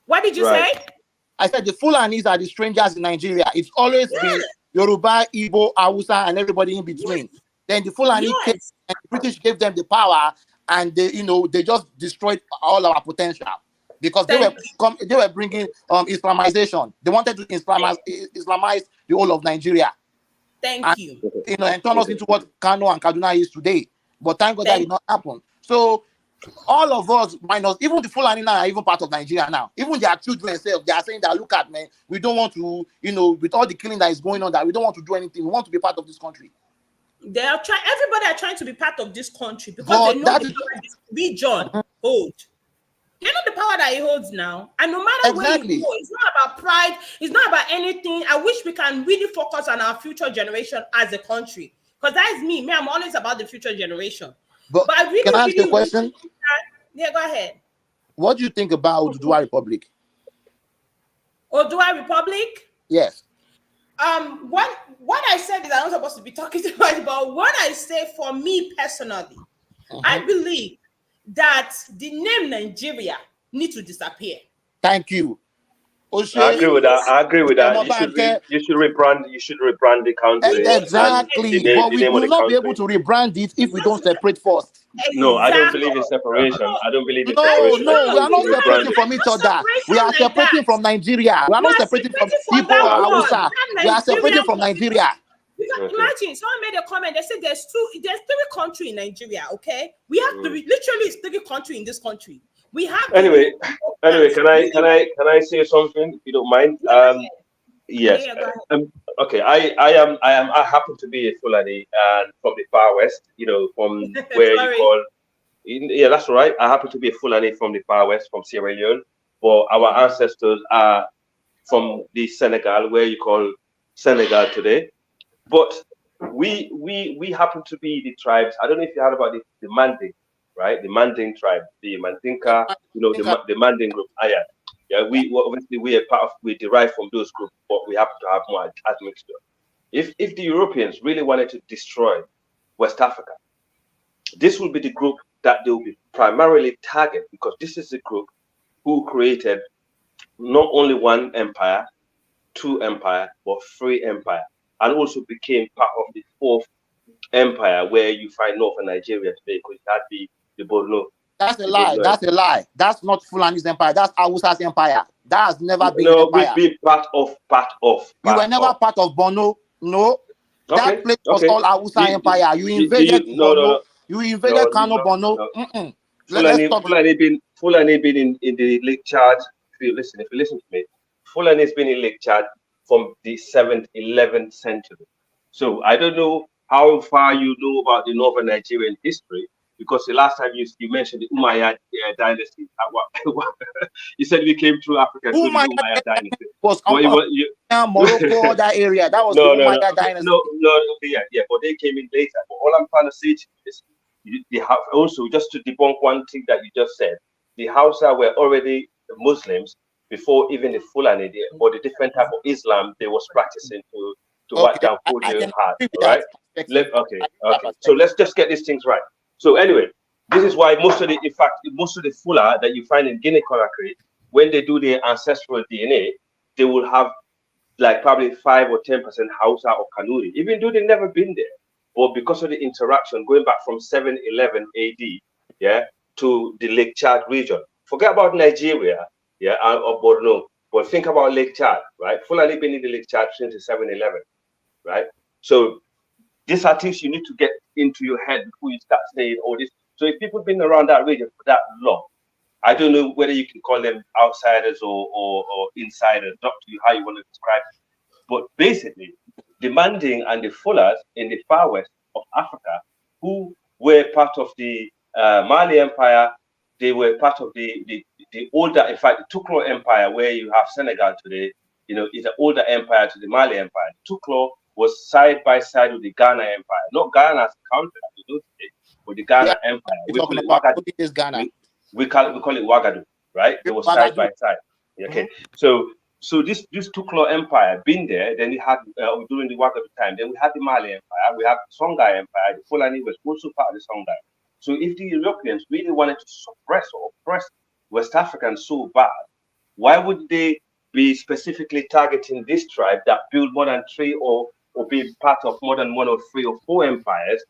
What did you say? I said the Fulanis are the strangers in Nigeria. It's always been Yoruba, Igbo, Hausa, and everybody in between. Then the Fulani came, and the British gave them the power, and they just destroyed all our potential because they were bringing Islamization. They wanted to Islamize the whole of Nigeria. Thank you. And turn us into what Kano and Kaduna is today. But thank God that did not happen. So all of us, minus even the Fulani now, are even part of Nigeria now. Even their children themselves, they are saying that, look at, man, we don't want to, with all the killing that is going on, that we don't want to do anything. We want to be part of this country. They are trying. Everybody are trying to be part of this country because they know the power this region holds. They know the power that it holds now, and no matter where you go, it's not about pride. It's not about anything. I wish we can really focus on our future generation as a country, because that is me. I'm always about the future generation. But I really, can I ask you a question? Yeah, go ahead. What do you think about Oduduwa Republic? Oduduwa Republic? Yes. What I said is I'm not supposed to be talking about it, but what I say for me personally, I believe that the name Nigeria needs to disappear. Thank you. I agree with that. You should rebrand the country. Exactly. But we will not be able to rebrand it if we don't separate first. No, I don't believe in separation. I don't believe in separation. No, we are not separating from each other. We are separating from Nigeria. We are not separating from Igbo or Hausa. We are separating from Nigeria. Imagine someone made a comment. They said there's three countries in Nigeria. Okay, we have literally it's 3 countries in this country. We have anyway. Can I say something if you don't mind? Yes. Okay. I happen to be a Fulani and from the far west. From where you call. Yeah, that's right. I happen to be a Fulani from the far west, from Sierra Leone. But our ancestors are from the Senegal, where you call Senegal today. But we happen to be the tribes. I don't know if you heard about the Manding, right? The Manding tribe, the Mandinka, the Manding group. Yeah, we derive from those groups, but we happen to have more admixture. If the Europeans really wanted to destroy West Africa, this will be the group that they will be primarily target, because this is the group who created not only one empire, 2 empire, but 3 empire, and also became part of the 4th empire where you find northern Nigeria today, because that be the Borno. That's a lie. That's a lie. That's not Fulani's empire. That's Hausa's empire. That has never been an empire. We've been part of. You were never part of Borno. No. That place was all Hausa empire. You invaded Borno. You invaded Kano, Borno. Fulani been in the Lake Chad. If you listen to me, Fulani has been in Lake Chad from the 7th, 11th century. So I don't know how far you know about the northern Nigerian history, because the last time you mentioned the Umayyad dynasty, you said we came through Africa through the Umayyad dynasty. Was Morocco, that area. That was the Umayyad dynasty. Yeah, but they came in later. But all I'm trying to say to you is, they have also, just to debunk one thing that you just said, the Hausa were already Muslims before even the Fulani, or the different type of Islam they was practicing to what down Fulani had, right? Okay. So let's just get these things right. So anyway, this is why most of the Fula that you find in Guinea-Conakry, when they do their ancestral DNA, they will have like probably 5 or 10% Hausa or Kanuri, even though they've never been there. But because of the interaction going back from 711 AD, to the Lake Chad region. Forget about Nigeria, or Borno, but think about Lake Chad, right? Fulani been in the Lake Chad since the 711, right? So these are things you need to get into your head before you start saying all this. So if people have been around that region for that long, I don't know whether you can call them outsiders or insiders, up to you how you want to describe it. But basically, the Manding and the Fulas in the far west of Africa, who were part of the Mali Empire, they were part of the older, in fact, the Tuklo Empire, where you have Senegal today, is an older empire to the Mali Empire. Tuklo was side by side with the Ghana Empire, not Ghana as a country, but the Ghana Empire. We call it Wagadu. We call it Wagadu, right? They were side by side. Okay, so this Tuklo Empire been there. Then we had during the Wagadu time. Then we had the Mali Empire. We have the Songhai Empire. The Fulani was also part of the Songhai. So if the Europeans really wanted to suppress or oppress West Africans so bad, why would they be specifically targeting this tribe that built more than 3 or be part of more than 1 or 3 or 4 empires,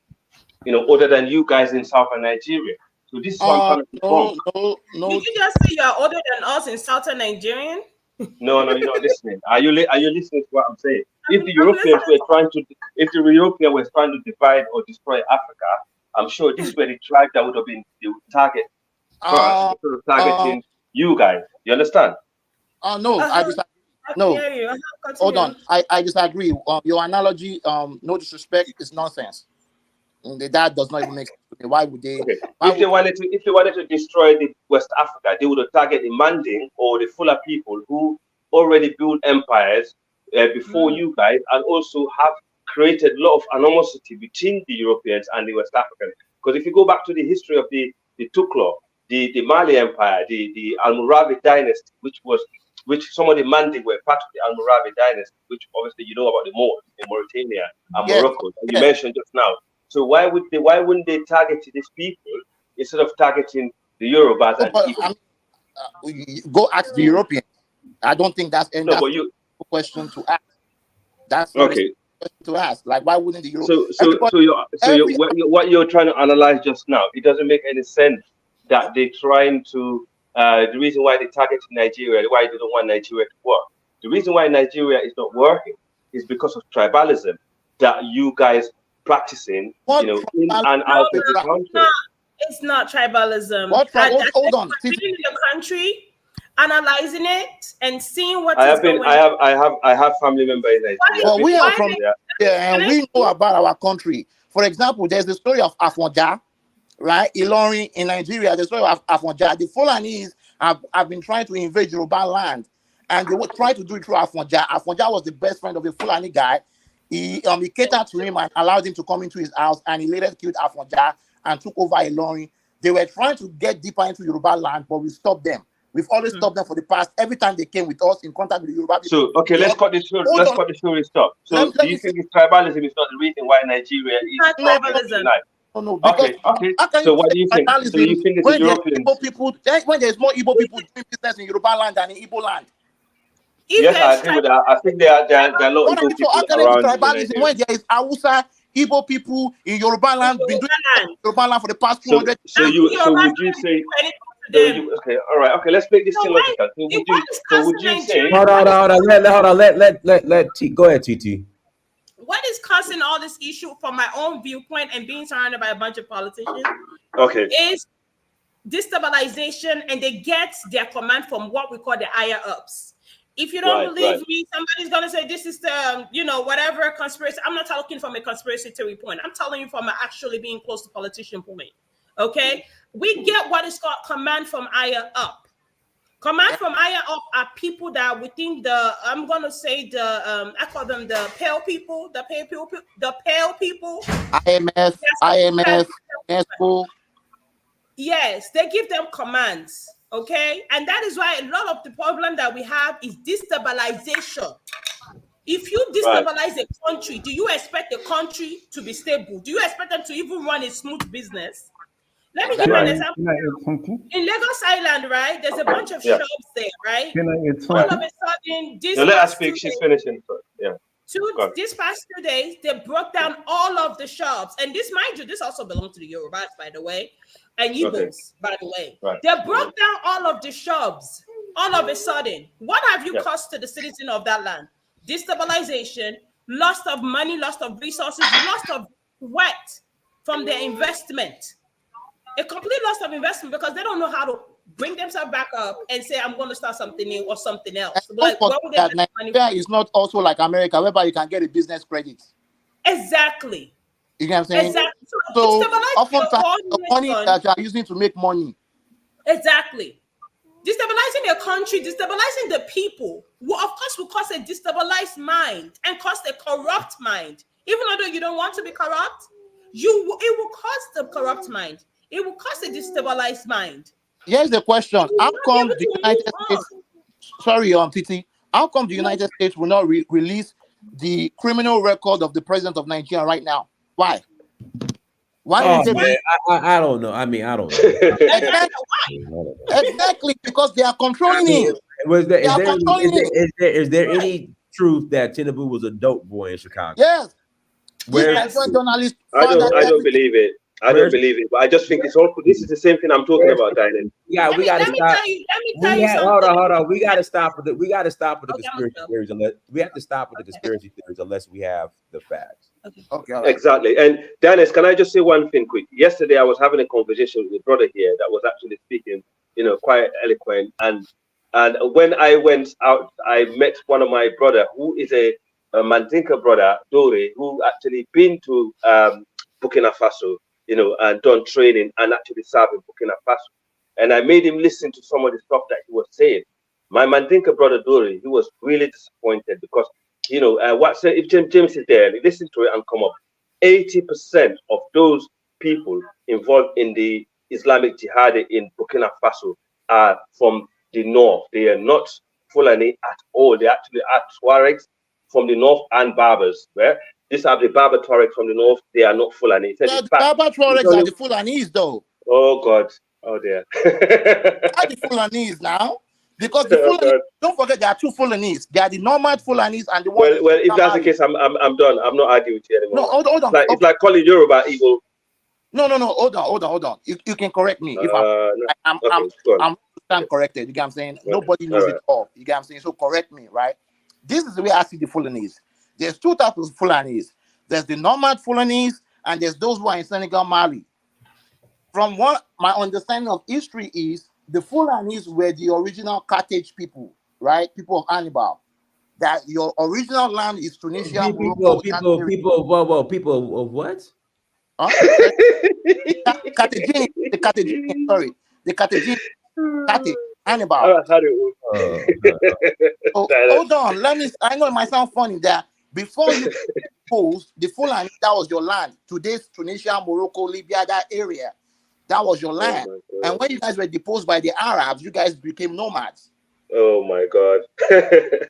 other than you guys in southern Nigeria? So this is what I'm trying to No. Did you just say you are older than us in southern Nigerian? No, you're not listening. Are you listening to what I'm saying? If the Europeans were trying to divide or destroy Africa, I'm sure this were the tribe that would have been the target first, instead of targeting you guys. You understand? No, I disagree. No, hold on. I disagree. Your analogy, no disrespect, is nonsense. That does not even make sense. Why would they? Okay. If they wanted to destroy the West Africa, they would have targeted the Manding or the Fula people who already built empires before you guys, and also have created a lot of animosity between the Europeans and the West Africans. Because if you go back to the history of the Tuklo, the Mali Empire, the Almoravid dynasty, which some of the Manding were part of the Almoravid dynasty, which obviously you know about the Moors in Mauritania and Morocco, that you mentioned just now. So why wouldn't they target these people instead of targeting the Yorubas? Go ask the Europeans. I don't think that's a question to ask. That's okay. To ask, like, why wouldn't the Europeans? What you're trying to analyze just now, it doesn't make any sense that they're trying to. The reason why they target Nigeria, why they don't want Nigeria to work. The reason why Nigeria is not working is because of tribalism that you guys practicing, in and out of the country. It's not tribalism. Hold on. Being in the country, analyzing it, and seeing what I have family members in Nigeria. Well, we are from and we know about our country. For example, there's the story of Afonja, right? Ilorin in Nigeria. The story of Afonja. The Fulanese have been trying to invade Yoruba land, and they were trying to do it through Afonja. Afonja was the best friend of a Fulani guy. He catered to him and allowed him to come into his house, and he later killed Afonja and took over Ilorin. They were trying to get deeper into Yoruba land, but we stopped them. We've always stopped them for the past. Every time they came with us in contact with the Yoruba people. So, okay, let's cut this short. Let's cut the story stop. So, do you think this tribalism is not the reason why Nigeria is tribalism? No. Okay. So, what do you think? So, you think it's European people? When there's more Igbo people doing business in Yoruba land than in Igbo land. Yes, I agree with that. I think there are a lot of Igbo people around tribalism when there is Hausa, Igbo people in Yoruba land been doing Yoruba land for the past 200 years. So would you say? Okay, all right. Okay, let's make this thing logical. So would you say? Hold on. Let T go ahead, TT. What is causing all this issue from my own viewpoint and being surrounded by a bunch of politicians? Okay. Is destabilization, and they get their command from what we call the higher ups. If you don't believe me, somebody's gonna say this is the whatever conspiracy. I'm not talking from a conspiracy theory point. I'm telling you from actually being close to politician point. Okay, we get what is called command from higher up. Command from higher up are people that are within the. I'm gonna say the. I call them the pale people. The pale people. IMF, ESCO. Yes, they give them commands. Okay, and that is why a lot of the problem that we have is destabilization. If you destabilize a country, do you expect the country to be stable? Do you expect them to even run a smooth business? Let me give you an example. In Lagos Island, right, there's a bunch of shops there, right? All of a sudden, she's finishing. Yeah. This past 2 days, they broke down all of the shops. And this, mind you, this also belongs to the Yorubas, by the way, and Igbos, by the way. Right. They broke down all of the shops all of a sudden. What have you caused to the citizen of that land? Destabilization, loss of money, loss of resources, loss of wealth from their investment. A complete loss of investment because they don't know how to bring themselves back up and say, I'm going to start something new or something else. Like, what would they Nigeria is not also like America, whereby you can get a business credit. Exactly. You know what I'm saying? Exactly. So oftentimes the money that you are using to make money Exactly. Destabilizing a country, destabilizing the people, will of course will cause a destabilized mind and cause a corrupt mind. Even though you don't want to be corrupt, it will cause the corrupt mind. It will cause a destabilized mind. Here's the question: how come the United States? Sorry, Titi. How come the United States will not release the criminal record of the president of Nigeria right now? Why? Why is it? Man, I don't know. I mean, I don't know. Exactly, because they are controlling him. Is there any truth that Tinubu was a dope boy in Chicago? Yes. Where journalists I don't believe it. I don't believe it, but I just think it's all. This is the same thing I'm talking about, Diane. Yeah, we got to stop. Let me tell you Hold on. We got to stop with the conspiracy theories. We have to stop with the conspiracy theories unless we have the facts. Okay. Right. Exactly. And Dennis, can I just say one thing quick? Yesterday, I was having a conversation with a brother here that was actually speaking, quite eloquent. And when I went out, I met one of my brother who is a Mandinka brother, Dore, who actually been to Burkina Faso, and done training and actually served in Burkina Faso. And I made him listen to some of the stuff that he was saying. My Mandinka brother Dore, he was really disappointed because, if James is there, listen to it and come up. 80% of those people involved in the Islamic Jihad in Burkina Faso are from the north. They are not Fulani at all. They actually are Tuaregs from the north and Berbers. Right? These are the Berber Tuaregs from the north. They are not Fulani. The Berber Tuaregs are the Fulanese, though. Oh God! Oh dear! Are the Fulanese now? Because the Fulanese, don't forget, there are two Fulanese. There are the nomad Fulanese and the one. Well, if that's the case, I'm done. I'm not arguing with you anymore. No, hold on. It's like calling Yoruba evil. No. Hold on. You can correct me if I'm corrected. You get what I'm saying? Nobody knows it all. You get what I'm saying? So correct me, right? This is the way I see the Fulanese. There's two types of Fulanese. There's the nomad Fulanese, and there's those who are in Senegal, Mali. From what my understanding of history is, the Fulanese were the original Carthage people, right? People of Hannibal. That your original land is Tunisia, Morocco. People of what? Huh? Carthaginian, the Carthaginian, Hannibal. Hold on, I know it might sound funny that before you posed the Fulani, that was your land. Today's Tunisia, Morocco, Libya, that area, that was your land. And when you guys were deposed by the Arabs, you guys became nomads. Oh my God.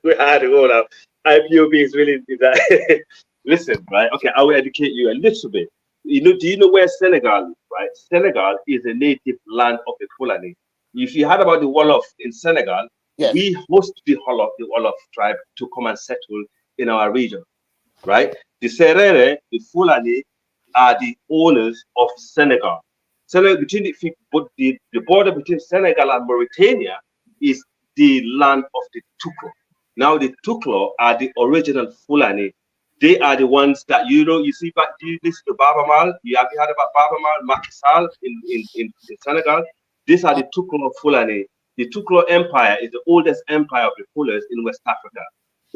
We had to go now. IPOB is really that. Listen, right? Okay, I will educate you a little bit. Do you know where Senegal is, right? Senegal is a native land of the Fulani. If you heard about the Wolof in Senegal, yes, we host the Wolof tribe to come and settle in our region, right? The Serere, the Fulani, are the owners of Senegal. Senegal, the border between Senegal and Mauritania is the land of the Tuklo. Now the Tuklo are the original Fulani. They are the ones that you see back. Do you listen to Baba Mal? Have you heard about Baba Mal, Macky Sall in Senegal? These are the Tuklo Fulani. The Tuklo Empire is the oldest empire of the Fulas in West Africa,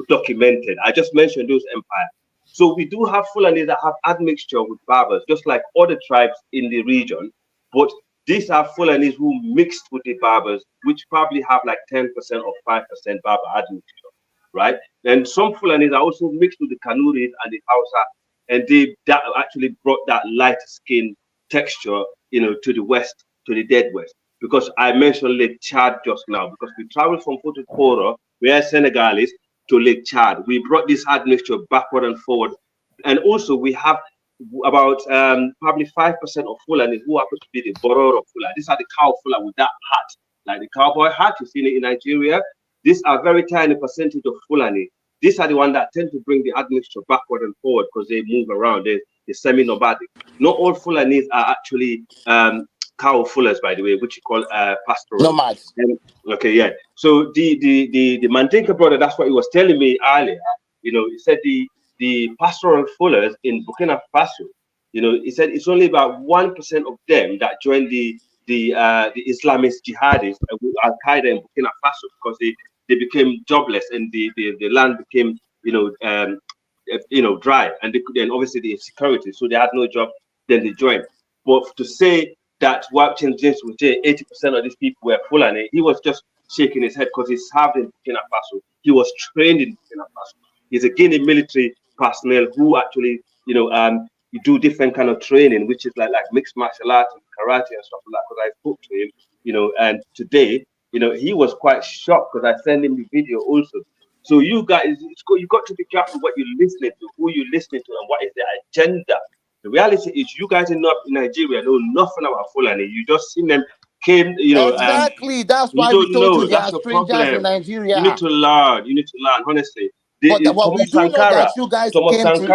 documented. I just mentioned those empires. So we do have Fulani that have admixture with Barbers, just like other tribes in the region. But these are Fulanis who mixed with the Berbers, which probably have like 10% or 5% Berber admixture, right? And some Fulanis are also mixed with the Kanuris and the Hausa, and that actually brought that light skin texture, to the west, to the dead west. Because I mentioned Lake Chad just now, because we traveled from Fouta, where Senegal is, to Lake Chad. We brought this admixture backward and forward, and also we have about probably 5% of Fulani who happen to be the Bororo Fula. These are the cow Fula with that hat, like the cowboy hat you see in Nigeria. These are very tiny percentage of Fulani. These are the ones that tend to bring the admixture backward and forward because they move around. They're semi-nomadic. Not all Fulanis are actually cow Fullers, by the way, which you call pastoral. Nomads. Okay, yeah. So the Mandinka brother, that's what he was telling me earlier. He said the pastoral Fullers in Burkina Faso, he said it's only about 1% of them that joined the Islamist jihadists with Al Qaeda in Burkina Faso because they became jobless and the land became dry, and then obviously the insecurity, so they had no job. Then they joined. But to say that watching James would say 80% of these people were Fulani, he was just shaking his head because he's served in Burkina Faso. He was trained in Burkina Faso. He's a Guinea military personnel who actually, you do different kind of training, which is like mixed martial arts and karate and stuff like that. Because I spoke to him, and today, he was quite shocked because I sent him the video also. So you guys, you got to be careful what you're listening to, who you're listening to, and what is their agenda. The reality is, you guys in Nigeria know nothing about Fulani. You just seen them came, Exactly. That's why we told you they are strangers in Nigeria. You need to learn. Honestly. But we do know that you guys came to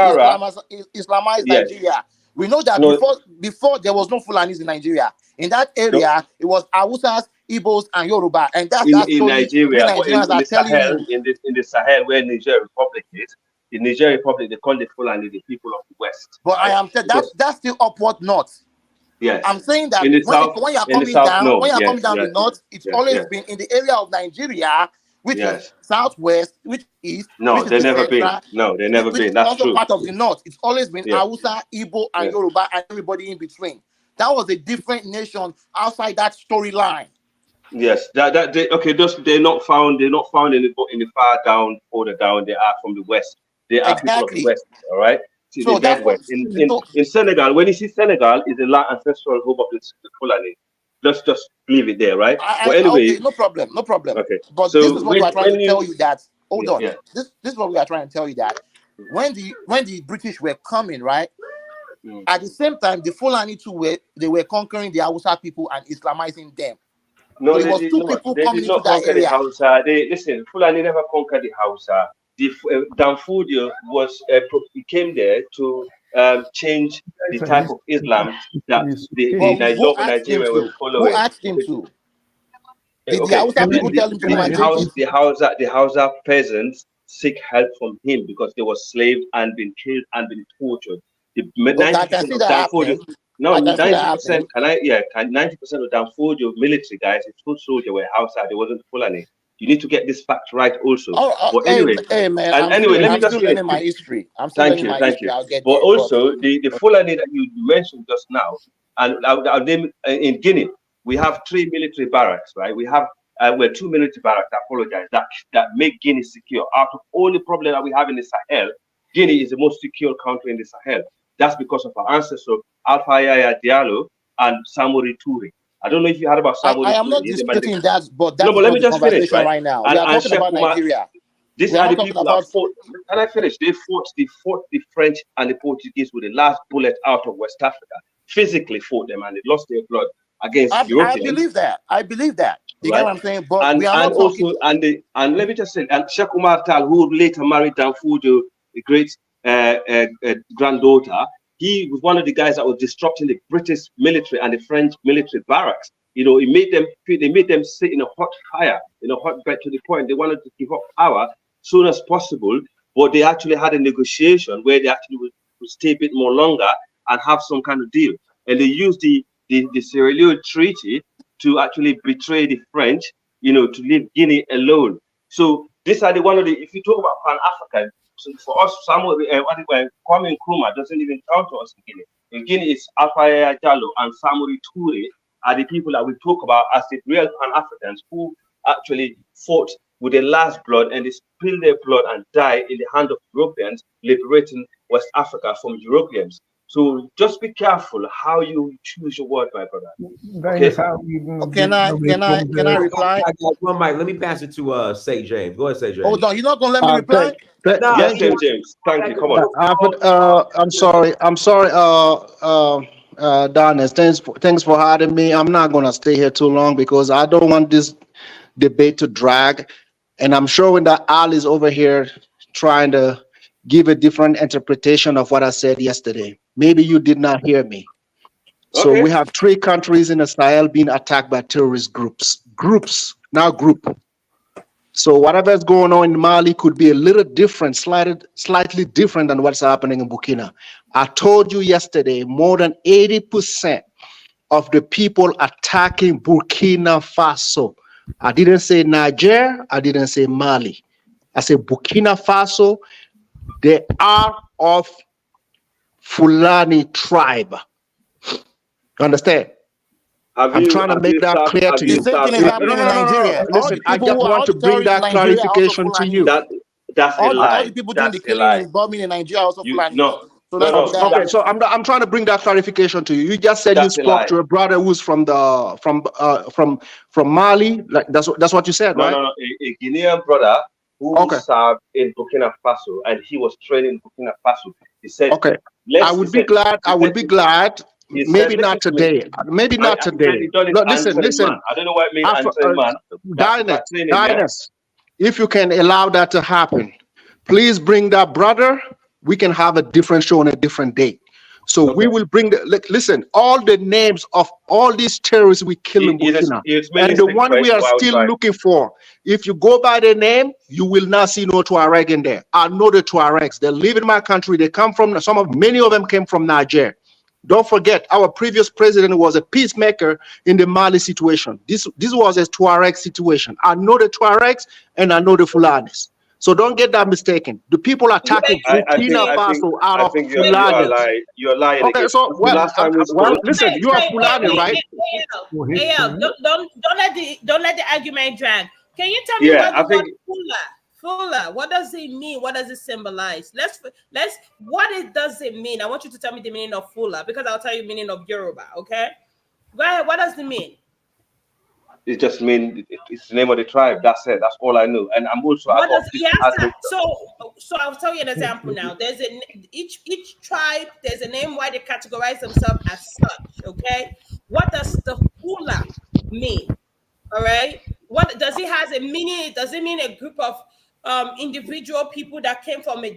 Islamize Nigeria. We know that before there was no Fulanis in Nigeria. In that area, it was Hausas, Igbos, and Yoruba, and that's in Nigeria. In the Sahel, where Nigeria Republic is. In Nigeria Republic, they call the Fulani the people of the West. But I am saying that's still upward north. Yes. I'm saying that when you're coming down the north, it's always been in the area of Nigeria, which is southwest, which is they've never been. No, they've never been. That's also true. Part of the north. It's always been Hausa, Igbo, and Yoruba, and everybody in between. That was a different nation outside that storyline. Yes, they're not found. They're not found in the far down, further down. They are from the west. They are people of the west. All right. So that's west. In Senegal, when you see Senegal, is the ancestral home of the Fulani. Just leave it there, right? But anyway, okay, no problem. Okay. But so this is what we are trying to tell you that. Hold on. Yeah. This is what we are trying to tell you that when the British were coming, right? At the same time, the Fulani too were conquering the Hausa people and Islamizing them. No, so they did not conquer the Hausa. Listen, Fulani never conquered the Hausa. The Danfodio came there to change the type of Islam that the Nigeria were following. Who asked him to? Did the Hausa people tell him to migrate? The Hausa peasants seek help from him because they were slaves and been killed and been tortured. 90% of Danfodio. No, 90%. 90% of Danfodio military guys, it's foot soldier were Hausa. They wasn't Fulani. You need to get this fact right also. But anyway, let me just learning my history. Thank you. But also the Fulani that you mentioned just now, and I'll name in Guinea, we have 3 military barracks, right? We have 2 military barracks. I apologize. That make Guinea secure. Out of all the problem that we have in the Sahel, Guinea is the most secure country in the Sahel. That's because of our ancestors, Alpha Yaya Diallo and Samori Toure. I don't know if you heard about Samori. I am not disputing that, but that's let me just finish right now. We are talking about Nigeria. These are the people that fought. Can I finish? They fought the French and the Portuguese with the last bullet out of West Africa. Physically fought them and they lost their blood against Europeans. I believe that. You get what I'm saying? But we are not talking. And let me just say, and Sheikh Umar Tal, who later married Danfodio, the great granddaughter, he was one of the guys that was disrupting the British military and the French military barracks. They made them sit in a hot fire, in a hot bed, to the point they wanted to give up power soon as possible. But they actually had a negotiation where they actually would stay a bit more longer and have some kind of deal. And they used the Sierra Leone Treaty to actually betray the French, to leave Guinea alone. So these are if you talk about Pan-African, so for us, Kwame Nkrumah doesn't even count to us in Guinea. In Guinea, it's Alpha Yaya Diallo and Samori Toure are the people that we talk about as the real Pan-Africans who actually fought with their last blood and they spilled their blood and died in the hand of Europeans, liberating West Africa from Europeans. So just be careful how you choose your word, my brother. Okay. Can I reply? I got one mic. Let me pass it to St. James. Go ahead, St. James. Hold on, you're not gonna let me reply? Yes, St. James. Thank you. Come on. I'm sorry. Darnest, thanks for having me. I'm not gonna stay here too long because I don't want this debate to drag. And I'm showing that Al is over here trying to give a different interpretation of what I said yesterday. Maybe you did not hear me. Okay. So we have 3 countries in the Sahel being attacked by terrorist groups. So whatever is going on in Mali could be a little different, slightly different than what's happening in Burkina. I told you yesterday, more than 80% of the people attacking Burkina Faso. I didn't say Niger, I didn't say Mali. I said Burkina Faso, they are of Fulani tribe. Understand? I'm trying to make that clear to you. The same thing is happening in Nigeria. Listen, I just want to bring that clarification to you. That's a lie. All the people doing the killing and bombing in Nigeria also Fulani. So okay, so I'm trying to bring that clarification to you. You just said you spoke to a brother who's from Mali. Like that's what you said, right? No. A Guinean brother who served in Burkina Faso, and he was training in Burkina Faso. He said, "Okay, I would be glad. Maybe not today. Maybe not today. No, listen. I don't know what it means. Dynast, if you can allow that to happen, please bring that brother. We can have a different show on a different date. So we will bring listen, all the names of all these terrorists we kill in Burkina, and the one we are still looking for. If you go by the name, you will not see no Tuareg in there. I know the Tuaregs. They live in my country. They come from many of them came from Niger. Don't forget, our previous president was a peacemaker in the Mali situation. This was a Tuareg situation. I know the Tuaregs and I know the Fulanis. So don't get that mistaken. The people attacking Burkina Faso out of Fulani. You're lying. Okay, so listen, you are Fulani, right? Don't let the argument drag. Can you tell me what Fula? What does it mean? What does it symbolize? Does it mean? I want you to tell me the meaning of Fula, because I'll tell you the meaning of Yoruba. Okay, go ahead. What does it mean? It just means it's the name of the tribe. That's it. That's all I know. And I'm also. So I'll tell you an example now. There's each tribe. There's a name why they categorize themselves as such. Okay. What does the Fula mean? All right. What does it has a meaning? Does it mean a group of individual people that came from a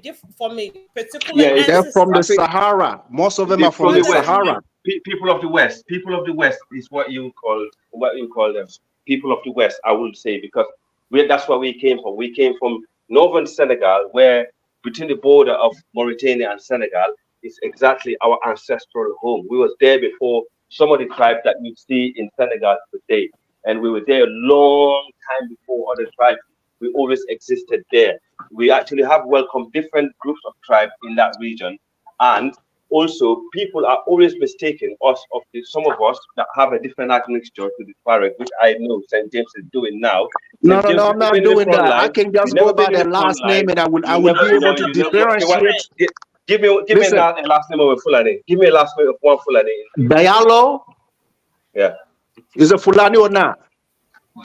particular? Yeah, they're from the Sahara. Most of them are from the Sahara. People of the West. People of the West is what you call them. People of the West, I would say, because that's where we came from. We came from northern Senegal, where between the border of Mauritania and Senegal is exactly our ancestral home. We was there before some of the tribes that you see in Senegal today. And we were there a long time before other tribes. We always existed there. We actually have welcomed different groups of tribes in that region. And also, people are always mistaking some of us that have a different admixture to the Tuareg, which I know St. James is doing now. No, I'm not doing that. I can just go by the last name, and I will be able to differentiate. Give me a last name of a Fulani. Give me a last name of one Fulani. Diallo. Yeah. Is a Fulani or not?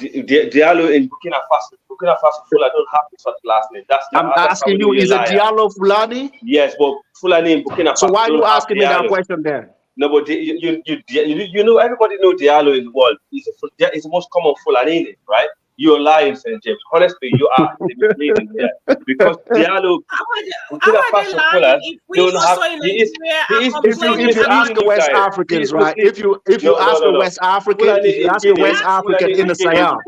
Diallo in Burkina Faso. Burkina Faso Fula don't have such last name. I'm asking you, is a Diallo Fulani? Yes, but Fulani in Burkina Faso. So why are you asking me that question then? No, but you know, everybody know Diallo in the world. It's the most common Fulani name, right? You're lying, St. James. Honestly, you are misleading here. Because Diallo, Burkina Faso Fula don't have. If you ask the West Africans, right? If you ask the West African, if you ask a West African in the Sahel,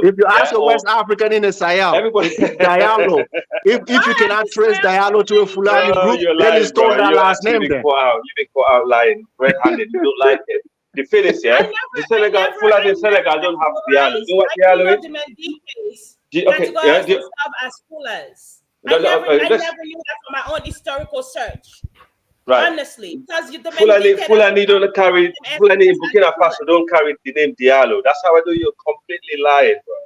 if you ask a West African in the Sahel, Diallo, if you cannot trace Diallo to a Fulani group, then you stole that last name then. You've been caught out lying, red-handed. You don't like it. The finish, yeah. The Senegal, Fulani in Senegal don't have Diallo. You know what Diallo is? Okay, as Fulas. I never knew that from my own historical search. Right. Honestly, because Fulani don't carry Fulani in Burkina Faso don't carry the name Diallo. That's how I know you're completely lying, bro.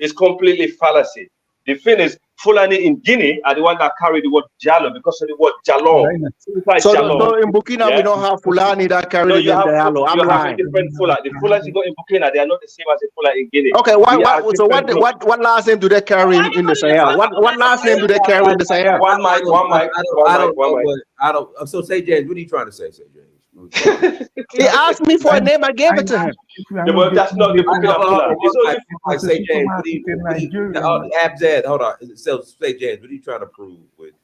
It's completely fallacy. The thing is, Fulani in Guinea are the one that carry the word Jallo because of the word Jalon. So in Burkina we don't have Fulani that carry the name Jallo. I'm lying. Different Fula. The Fulas you got in Burkina, they are not the same as the Fula in Guinea. Okay, what last name do they carry in the Sahel? What last name do they carry in the Sahel? One mic. I don't. So say James, what are you trying to say, James? He asked me for a name, I gave it to him. But that's not the Burkina Fula. I say James, hold on. So say James, what are you trying to prove with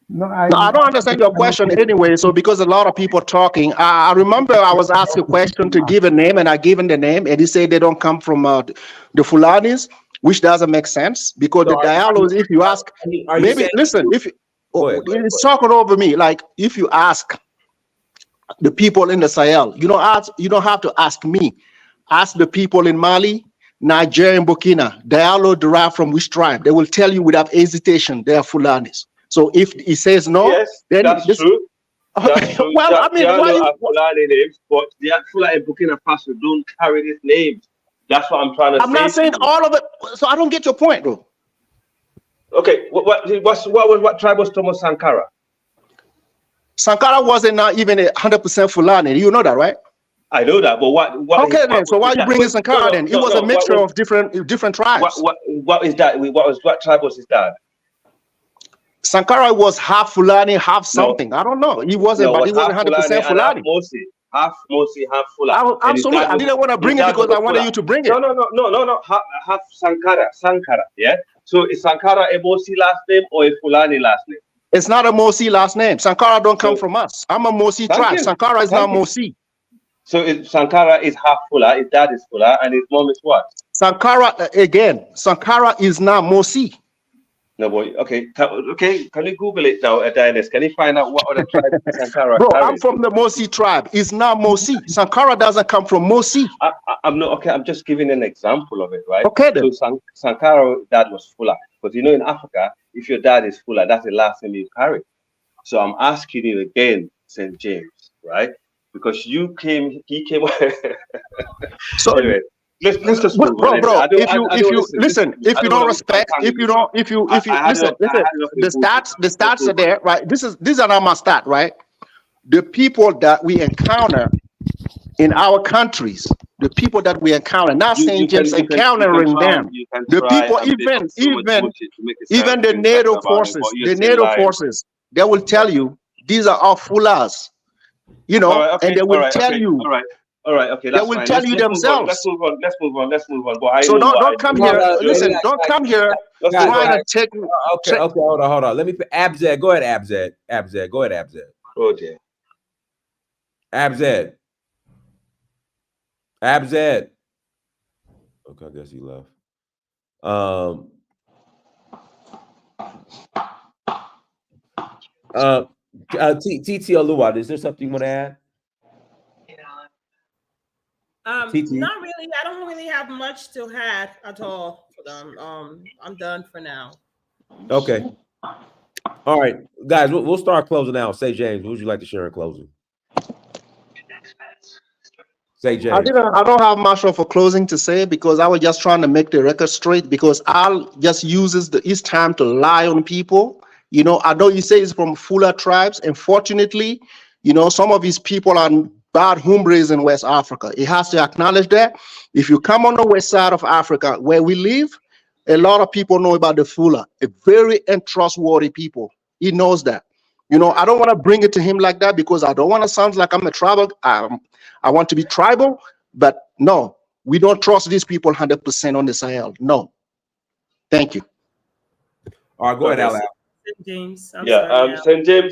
No, I don't understand your question anyway. So because a lot of people talking, I remember I was asked a question to give a name, and I given the name, and he said they don't come from the Fulanis, which doesn't make sense because the dialogues. If you ask, maybe listen. If it's talking over me, like if you ask the people in the Sahel, you don't have to ask me. Ask the people in Mali, Nigeria, and Burkina. Dialogue derived from which tribe? They will tell you without hesitation they are Fulanis. So if he says no, yes, then that's true. Well, I mean, why are Fulani names, but the Fula in Burkina Faso don't carry these names. That's what I'm trying to say. I'm not saying all of it, so I don't get your point, though. Okay, what tribe was Thomas Sankara? Sankara wasn't not even 100% Fulani. You know that, right? I know that, but what okay, then. So why are you bringing Sankara then? It was a mixture of different tribes. What is that? What tribe was his dad? Sankara was half Fulani, half something. I don't know. He wasn't, but he wasn't 100% Fulani. Half Mosi, half Fula. Absolutely. I didn't want to bring it because I wanted you to bring it. No. Half Sankara, yeah? So is Sankara a Mosi last name or a Fulani last name? It's not a Mosi last name. Sankara don't come from us. I'm a Mosi tribe. Sankara is not Mosi. So Sankara is half Fula, his dad is Fula, and his mom is what? Sankara, again, Sankara is not Mosi. No, boy. Okay. Can you Google it now, Amirdynast? Can you find out what other tribe Sankara Bro, carries? I'm from the Mosi tribe. It's not Mosi. Sankara doesn't come from Mosi. I'm not okay. I'm just giving an example of it, right? Okay, then. So Sankara's dad was Fula, but you know, in Africa, if your dad is Fula, that's the last name you carry. So I'm asking you again, St. James, right? Because he came. So anyway. Let's just move on. Bro, if you don't respect, listen, the stats are there, right? These are not my stats, right? The people that we encounter in our countries, the people that we encounter, not St. James encountering them, the people, even the NATO forces, they will tell you these are all Fulas, you know, and they will tell you. All right, okay, that's fine. They will tell you themselves. Let's move on. But so don't come here. Listen, don't come here trying to take. Okay, hold on. Let me put Abzed. Go ahead, Abzed. Go ahead, Abzed. Oh dear. Abzed. Okay, I guess he left. TT Oluwa, is there something you want to add? Not really. I don't really have much to add at all for them. I'm done for now. Okay. All right, guys, we'll start closing out. Say, James, what would you like to share in closing? Say, James. I don't have much of a closing to say because I was just trying to make the record straight because Al just uses his time to lie on people. You know, I know you say he's from Fula tribes. Unfortunately, you know, some of his people are bad hombres in West Africa. He has to acknowledge that. If you come on the west side of Africa, where we live, a lot of people know about the Fula, a very untrustworthy people. He knows that. You know, I don't want to bring it to him like that because I don't want to sound like I'm a tribal. I want to be tribal, but no, we don't trust these people 100% on the Sahel. No. Thank you. All right, go ahead, Alan. St. James.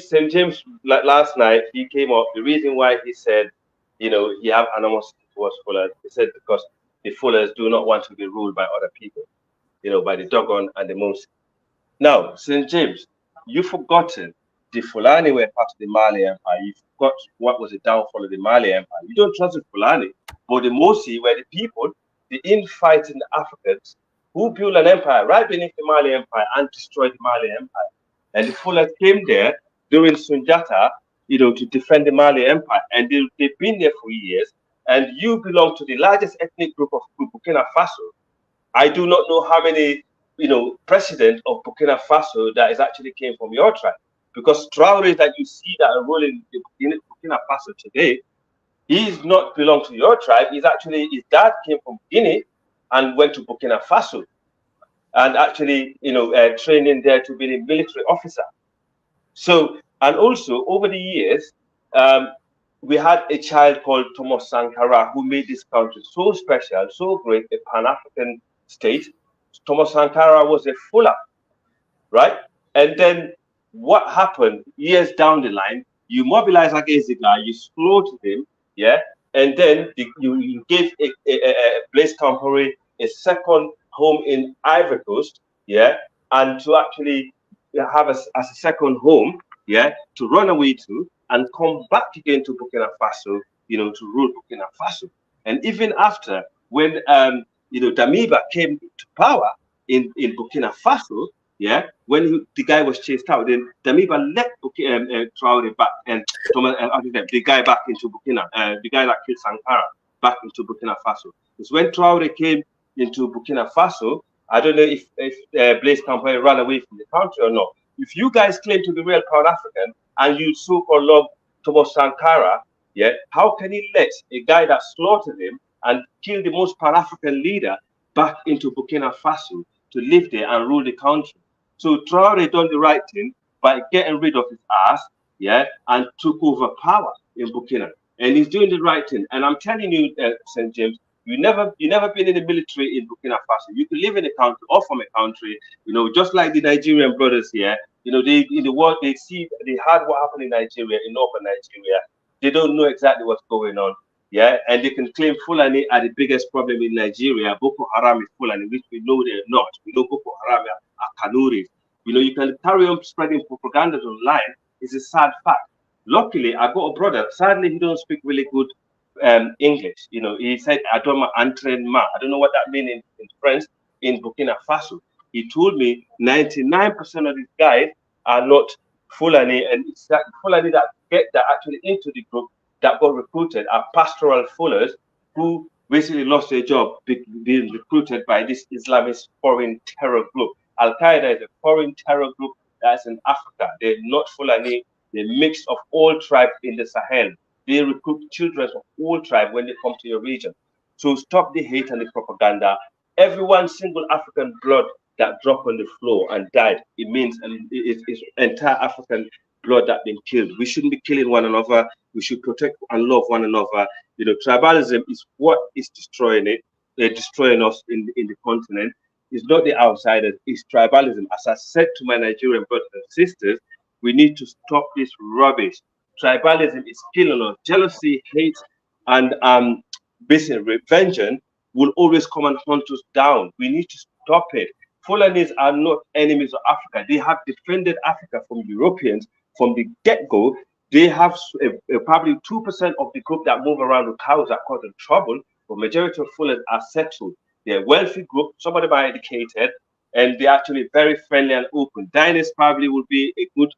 St. James, like last night, he came up. The reason why he said, you know, he have animosity towards Fullers, he said because the Fullers do not want to be ruled by other people, you know, by the Dogon and the Mosi. Now, St. James, you've forgotten the Fulani were part of the Mali Empire. You forgot what was the downfall of the Mali Empire. You don't trust the Fulani, but the Mosi were the people, the infighting Africans who built an empire right beneath the Mali Empire and destroyed the Mali Empire. And the Fullers came there during Sunjata, you know, to defend the Mali Empire. And they've been there for years. And you belong to the largest ethnic group of Burkina Faso. I do not know how many, you know, president of Burkina Faso that is actually came from your tribe. Because Traoré that you see that are ruling Burkina Faso today, he's not belong to your tribe. He's actually, his dad came from Guinea and went to Burkina Faso. And actually, you know, training there to be a military officer. So, and also over the years, we had a child called Thomas Sankara who made this country so special, so great, a Pan-African state. Thomas Sankara was a Fula, right? And then what happened years down the line, you mobilize against the guy, you slaughtered him, yeah? And then you gave Blaise Compaoré a second home in Ivory Coast, yeah, and to actually have as a second home, yeah, to run away to and come back again to Burkina Faso, you know, to rule Burkina Faso. And even after, when you know, Damiba came to power in Burkina Faso, yeah, when the guy was chased out, then Damiba let Traore back and the guy back into Burkina, the guy that killed Sankara back into Burkina Faso. Because when Traore came into Burkina Faso, I don't know if Blaise Compaoré ran away from the country or not. If you guys claim to be real proud African and you so-called love Thomas Sankara, yeah, how can he let a guy that slaughtered him and killed the most Pan-African leader back into Burkina Faso to live there and rule the country? So Traore done the right thing by getting rid of his ass, yeah, and took over power in Burkina. And he's doing the right thing. And I'm telling you, St. James, you never been in the military in Burkina Faso. You can live in a country or from a country, you know, just like the Nigerian brothers here. You know, they in the world they had what happened in Nigeria, in northern Nigeria. They don't know exactly what's going on. Yeah, and they can claim Fulani are the biggest problem in Nigeria. Boko Haram is Fulani, which we know they're not. We know Boko Haram are Kanuris. You know, you can carry on spreading propaganda online. It's a sad fact. Luckily, I got a brother. Sadly, he don't speak really good English. You know, he said, I don't know what that means in French in Burkina Faso. He told me 99% of these guys are not Fulani, and it's that Fulani that get that actually into the group that got recruited are pastoral Fullers who basically lost their job being recruited by this Islamist foreign terror group. Al Qaeda is a foreign terror group that's in Africa. They're not Fulani. They're a mix of all tribes in the Sahel. They recruit children of all tribes when they come to your region. So stop the hate and the propaganda. Every single African blood that dropped on the floor and died, it means it's entire African blood that been killed. We shouldn't be killing one another. We should protect and love one another. You know, tribalism is what is destroying it. They're destroying us in the continent. It's not the outsiders, it's tribalism. As I said to my Nigerian brothers and sisters, we need to stop this rubbish. Tribalism is killing us. Jealousy, hate, and basically revengeance will always come and hunt us down. We need to stop it. Fulanis are not enemies of Africa. They have defended Africa from Europeans from the get-go. They have probably 2% of the group that move around with cows that cause them trouble, but majority of Fulans are settled. They're a wealthy group, some of them are educated, and they're actually very friendly and open. Dynast probably would be a good,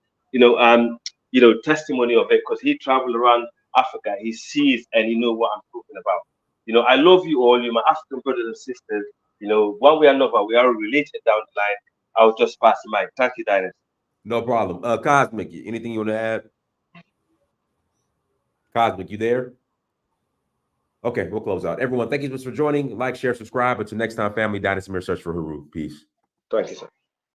testimony of it because he traveled around Africa. He sees and he knows what I'm talking about. You know, I love you all. You're my African brothers and sisters. You know, one way or another, we are related down the line. I'll just pass the mic. Thank you, Dynast. No problem. Cosmic, anything you want to add? Cosmic, you there? Okay, we'll close out. Everyone, thank you for joining. Like, share, subscribe. Until next time, family, Dynast Amir, search for Haru. Peace. Thank you, sir.